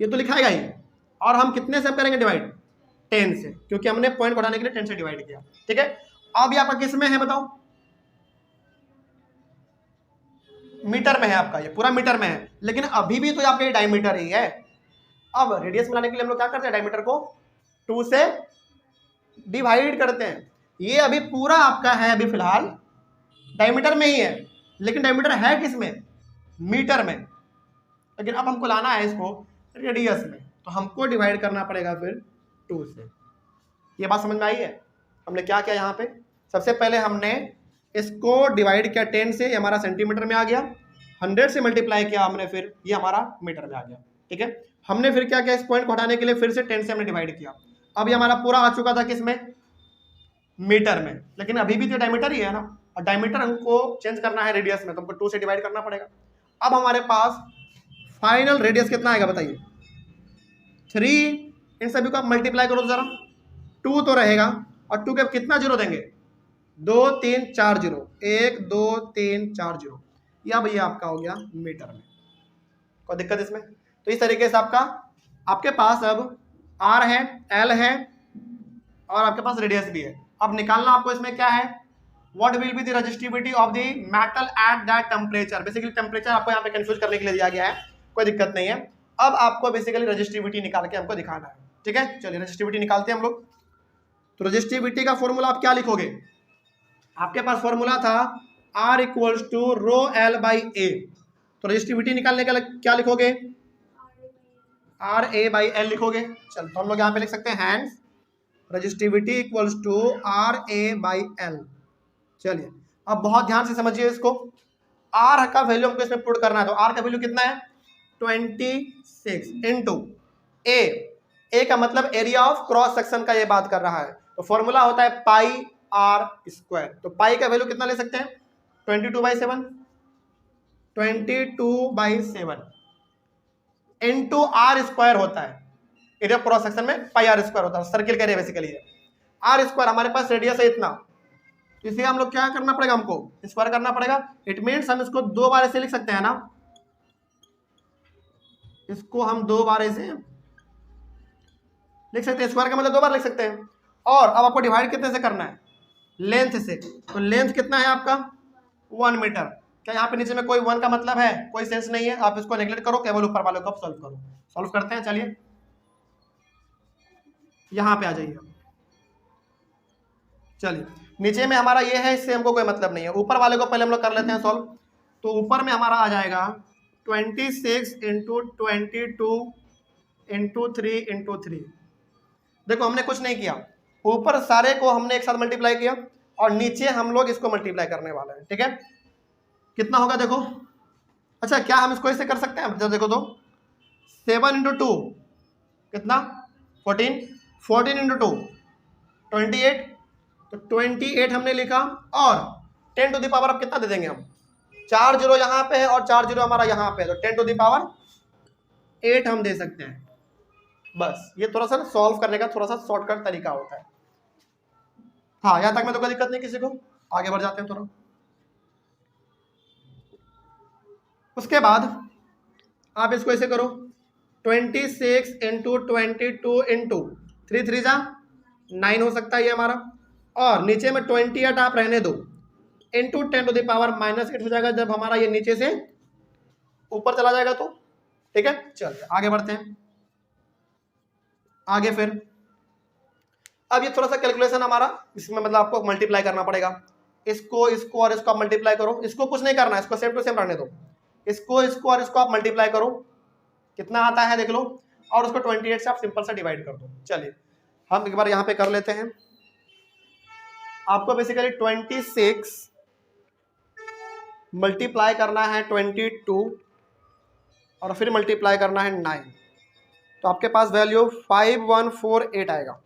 ये तो लिखाएगा ही, और हम कितने से अब करेंगे डिवाइड, 10 से, क्योंकि हमने पॉइंट को हटाने के लिए 10 से डिवाइड किया, ठीक है। अब ये आपका किस में है बताओ, मीटर में है आपका, ये पूरा मीटर में है, लेकिन अभी भी तो आपका ये डायमीटर ही है। अब रेडियस बनाने के लिए हम लोग क्या करते हैं, डायमीटर को 2 से डिवाइड करते हैं। ये अभी पूरा आपका है अभी फिलहाल डायमीटर में ही है, लेकिन डायमीटर है किस में, मीटर में, लेकिन अब हमको लाना है इसको रेडियस में, तो हमको डिवाइड करना पड़ेगा फिर 2 से। ये बात समझ में आई है। हमने क्या किया यहाँ पे, सबसे पहले हमने इसको डिवाइड किया 10 से, ये हमारा सेंटीमीटर में आ गया, 100 से मल्टीप्लाई किया हमने, फिर ये हमारा मीटर में आ गया। ठीक है, हमने फिर क्या किया, इस पॉइंट को हटाने के लिए फिर से 10 से हमने डिवाइड किया। अब ये हमारा पूरा आ चुका था किसमें, मीटर में, लेकिन अभी भी तो डायमीटर ही है ना, और डायमीटर हमको चेंज करना है रेडियस में, तो हमको 2 से डिवाइड करना पड़ेगा। अब हमारे पास फाइनल रेडियस कितना आएगा बताइए, 3, इन सभी को आप मल्टीप्लाई करो जरा, 2 तो रहेगा, और 2 के कितना जीरो देंगे, 2 3 4 जीरो, 1 2 3 4 जीरो, या भैया आपका हो गया मीटर में। कोई दिक्कत इसमें? तो इस तरीके से आपके पास अब आर है, एल है, और आपके पास रेडियस भी है। अब निकालना आपको इसमें क्या है, what will be the resistivity of the metal at that temperature. Basically temperature आपको यहाँ पे कंफ्यूज करने के लिए दिया गया है, कोई दिक्कत नहीं है। अब आपको बेसिकली रेजिस्टिविटी निकाल के हमको दिखाना है। ठीक है, चलिए रेजिस्टिविटी निकालते हैं हम लोग। तो रेजिस्टिविटी का फॉर्मूला आप क्या लिखोगे, आपके पास फॉर्मूला था R equals to rho L by A. तो रेजिस्टिविटी निकालने का क्या लिखोगे, आर ए बाई एल लिखोगे। चल तो हम लोग यहाँ पे लिख सकते हैं hence resistivity equals to R A by L. चलिए अब बहुत ध्यान से समझिए इसको, आर का वैल्यू हमको इसमें पुट करना है। तो आर का वैल्यू कितना है, 26 इंटू ए का मतलब एरिया ऑफ क्रॉस सेक्शन का ये बात कर रहा है। तो फॉर्मूला होता है पाई आर स्क्वायर। तो पाई का वैल्यू कितना ले सकते हैं, 22/7, 22/7 इंटू आर स्क्वायर होता है, एरिया क्रॉस सेक्शन में पाई आर स्क्वायर होता है, सर्किल का एरिया बेसिकली है। आर स्क्वायर हमारे पास रेडियस है इतना, तो इसे हम लोग क्या करना पड़ेगा, हमको स्क्वायर करना पड़ेगा। इट मीन्स हम इसको 2 बार ऐसे लिख सकते हैं ना, इसको हम 2 बार ऐसे लिख सकते हैं, स्क्वायर का मतलब 2 बार लिख सकते हैं। और अब आपको डिवाइड कितने से करना है, लेंथ से। तो लेंथ कितना है आपका, 1 मीटर। क्या यहाँ पे नीचे में कोई 1 का मतलब है, कोई सेंस नहीं है, आप इसको नेग्लेक्ट करो, केवल ऊपर वाले को सॉल्व करो। सॉल्व करते हैं, चलिए यहाँ पे आ जाइए। चलिए नीचे में हमारा ये है, इससे हमको कोई मतलब नहीं है, ऊपर वाले को पहले हम लोग कर लेते हैं सॉल्व। तो ऊपर में हमारा आ जाएगा 26 इंटू 22 इंटू 3 इंटू 3। देखो हमने कुछ नहीं किया, ऊपर सारे को हमने एक साथ मल्टीप्लाई किया, और नीचे हम लोग इसको मल्टीप्लाई करने वाले हैं। ठीक है, कितना होगा देखो, अच्छा क्या हम इसको ऐसे कर सकते हैं, जब देखो तो 7 इंटू 2 कितना, 14, 14 इंटू 2 28, तो 28 हमने लिखा, और 10 टू द पावर अब कितना दे देंगे हम, 4 जीरो यहाँ पे है और 4 जीरो हमारा यहाँ पे है, तो 10 टू द पावर 8 हम दे सकते हैं। बस ये थोड़ा सा सॉल्व करने का थोड़ा सा शॉर्टकट तरीका होता है। हाँ यहाँ तक में तो कोई दिक्कत नहीं किसी को, आगे बढ़ जाते हैं थोड़ा। उसके बाद आप इसको ऐसे करो, 26 इंटू 22 इंटू 3 3 जा 9 हो सकता है ये हमारा, और नीचे में 28 आप रहने दो, इंटू 10 टू द पावर -8 हो जाएगा जब हमारा ये नीचे से ऊपर चला जाएगा तो। ठीक है, चलिए आगे बढ़ते हैं। आगे फिर अब ये थोड़ा सा कैलकुलेशन हमारा, इसमें मतलब आपको मल्टीप्लाई करना पड़ेगा, इसको इसको और इसको आप मल्टीप्लाई करो। इसको कुछ नहीं करना है, इसको सेम टू सेम रहने दो, इसको इसको और इसको आप मल्टीप्लाई करो, कितना आता है देख लो, और उसको 28 से आप सिंपल सा डिवाइड कर दो। चलिए हम एक बार यहाँ पे कर लेते हैं। आपको बेसिकली 26 मल्टीप्लाई करना है 22, और फिर मल्टीप्लाई करना है 9, तो आपके पास वैल्यू 5148 आएगा।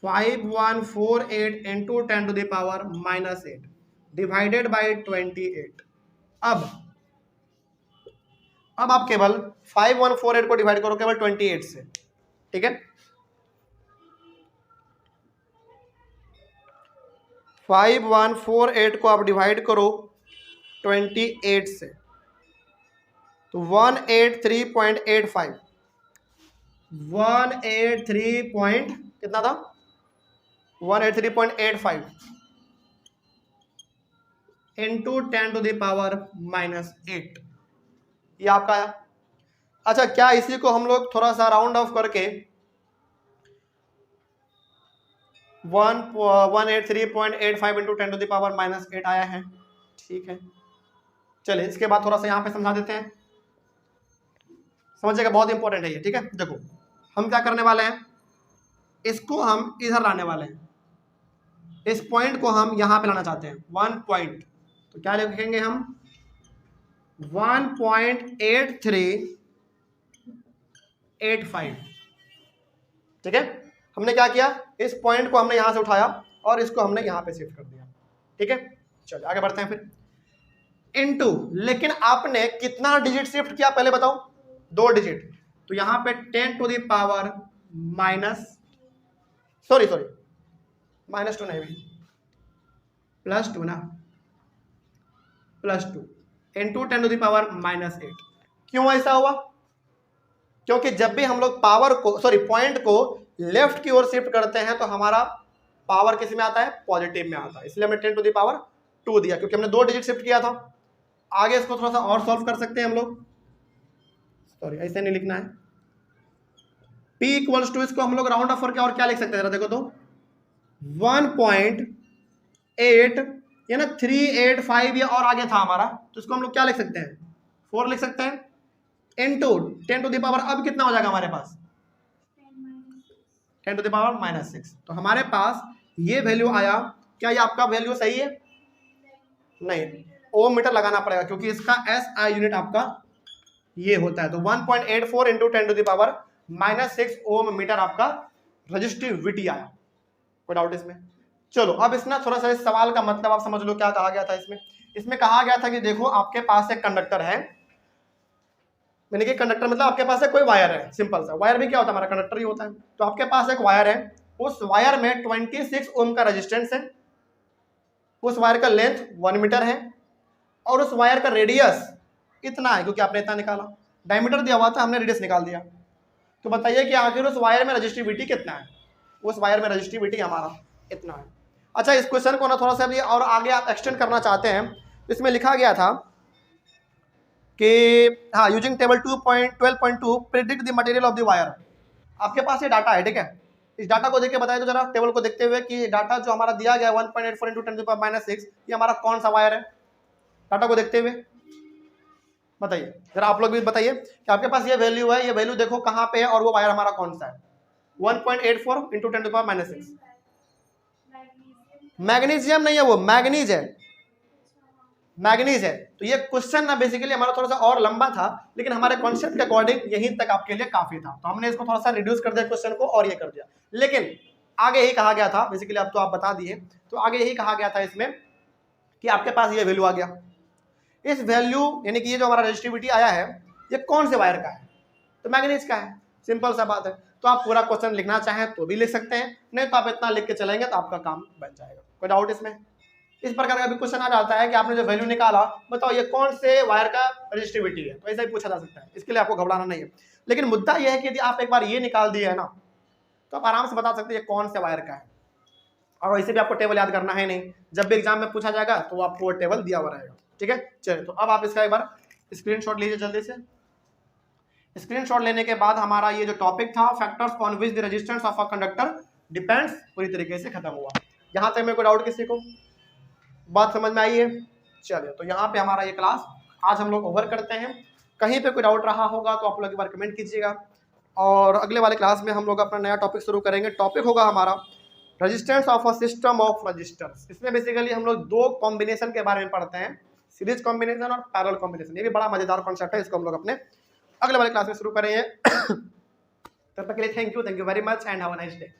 5148 into 10 to the power -8 divided by 28। अब आप केवल 5148 को डिवाइड करो केवल 28 से। ठीक है, 5148 को आप डिवाइड करो 28 से, तो 183.85 183 कितना था, 183.85 इंटू 10 टू द पावर -8 ये आपका आया। अच्छा क्या इसी को हम लोग थोड़ा सा राउंड ऑफ करके 183.85 इंटू 10 टू द पावर -8 आया है। ठीक है, चलिए इसके बाद थोड़ा सा यहाँ पे समझा देते हैं, समझिएगा बहुत इंपॉर्टेंट है ये। ठीक है, देखो हम क्या करने वाले हैं, इसको हम इधर लाने वाले हैं, इस पॉइंट को हम यहां पे लाना चाहते हैं 1 पॉइंट, तो क्या लिखेंगे हम 1.8385। ठीक है, हमने क्या किया, इस पॉइंट को हमने यहां से उठाया और इसको हमने यहां पे शिफ्ट कर दिया। ठीक है, चलो आगे बढ़ते हैं फिर। इनटू, लेकिन आपने कितना डिजिट शिफ्ट किया पहले बताओ, 2 डिजिट, तो यहां पे 10 to the power minus, sorry -2 नहीं भी, +2 ना, +2 इंटू 10 टू द पावर -8। क्यों ऐसा हुआ, क्योंकि जब भी हम लोग पावर को, सॉरी पॉइंट को लेफ्ट की ओर शिफ्ट करते हैं तो हमारा पावर किस में आता है, पॉजिटिव में आता है, इसलिए हमने 10 टू द पावर 2 दिया, क्योंकि हमने 2 डिजिट शिफ्ट किया था। आगे इसको थोड़ा सा और सॉल्व कर सकते हैं हम लोग, सॉरी ऐसे नहीं लिखना है, P इक्वल्स टू, इसको हम लोग राउंड ऑफ करके और क्या लिख सकते हैं, देखो तो 1.8 ये ना 385 ये और आगे था हमारा, तो इसको हम लोग क्या लिख सकते हैं, 4 लिख सकते हैं, इनटू 10 टू द पावर, अब कितना हो जाएगा हमारे पास 10 टू द पावर -6। तो हमारे पास ये वैल्यू आया, क्या ये आपका वैल्यू सही है, नहीं, ओम मीटर लगाना पड़ेगा क्योंकि इसका SI यूनिट आपका ये होता है, तो 1.84 into 10 to the power -6 ohm metre आपका रजिस्टिविटी आया। कोई डाउट इसमें? चलो अब इसमें थोड़ा सा इस सवाल का मतलब आप समझ लो क्या कहा गया था इसमें। इसमें कहा गया था कि देखो आपके पास एक कंडक्टर है, मैंने कि कंडक्टर मतलब आपके पास है कोई वायर है, सिंपल सा, वायर में क्या होता है, हमारा कंडक्टर ही होता है। तो आपके पास एक वायर है, उस वायर में 26 ओम का रेजिस्टेंस है, उस वायर का लेंथ 1 मीटर है और उस वायर का रेडियस इतना है, क्योंकि आपने इतना निकाला, डायमीटर दिया हुआ था, हमने रेडियस निकाल दिया। तो बताइए कि आखिर उस वायर में रजिस्टिविटी कितना है, उस वायर में रजिस्टिविटी हमारा इतना है। अच्छा, इस क्वेश्चन को ना थोड़ा सा भी और आगे आप एक्सटेंड करना चाहते हैं, इसमें लिखा गया था कि हाँ, using table 2.12.2 predict the material of the wire. आपके पास ये डाटा है, ठीक है, इस डाटा को देख के बताइए तो जरा, टेबल को देखते हुए कि डाटा जो हमारा दिया गया 1.84 इंटू 10 टू द पावर -6 ये हमारा कौन सा वायर है, डाटा को देखते हुए बताइए जरा, आप लोग भी बताइए कि आपके पास ये वैल्यू है, ये वैल्यू देखो कहाँ पे है और वो वायर हमारा कौन सा है, 1.84 into 10 to the power -6। Magnesium नहीं है, वो मैग्नीज है, मैग्नीज है। तो ये क्वेश्चन ना बेसिकली हमारा थोड़ा सा और लंबा था, लेकिन हमारे कॉन्सेप्ट के अकॉर्डिंग यहीं तक आपके लिए काफी था, तो हमने इसको थोड़ा सा रिड्यूस कर दिया क्वेश्चन को और ये कर दिया। लेकिन आगे यही कहा गया था, बेसिकली अब तो आप बता दिए, तो आगे यही कहा गया था इसमें कि आपके पास ये वैल्यू आ गया, इस वैल्यू यानी कि ये जो हमारा रजिस्टिविटी आया है ये कौन से वायर का है, तो मैग्नीज का है, सिंपल सा बात है। तो आप पूरा क्वेश्चन लिखना चाहें तो भी लिख सकते हैं, नहीं तो आप इतना लिख के चलेंगे तो आपका काम बन जाएगा। कोई डाउट इसमें? इस प्रकार का भी क्वेश्चन आ जाता है कि आपने जो वैल्यू निकाला बताओ ये कौन से वायर का रजिस्टिविटी है, तो ऐसा ही पूछा जा सकता है, इसके लिए आपको घबराना नहीं है। लेकिन मुद्दा यह है कि यदि आप एक बार ये निकाल दिए है ना तो आप आराम से बता सकते हैं ये कौन से वायर का है, और वैसे भी आपको टेबल याद करना है नहीं, जब भी एग्जाम में पूछा जाएगा तो आपको वो टेबल दिया हुआ रहेगा। ठीक है, चलिए तो अब आप इसका एक बार स्क्रीनशॉट लीजिए जल्दी से। स्क्रीनशॉट लेने के बाद हमारा ये जो टॉपिक था factors on which the resistance of a conductor depends पूरी तरीके से खत्म हुआ। यहाँ तक में कोई डाउट किसी को, बात समझ में आई है? चलिए तो यहाँ पे हमारा ये क्लास आज हम लोग ओवर करते हैं। कहीं पे कोई डाउट रहा होगा तो आप लोग एक बार कमेंट कीजिएगा, और अगले वाले क्लास में हम लोग अपना नया टॉपिक शुरू करेंगे। टॉपिक होगा हमारा resistance of a system of resistors. इसमें बेसिकली हम लोग 2 कॉम्बिनेशन के बारे में पढ़ते हैं, सीरीज कॉम्बिनेशन और पैरेलल कॉम्बिनेशन। ये भी बड़ा मजेदार कॉन्सेप्ट है, इसको हम लोग अपने अगले वाले क्लास में शुरू करेंगे। तब तक के लिए thank you very much and have a nice day.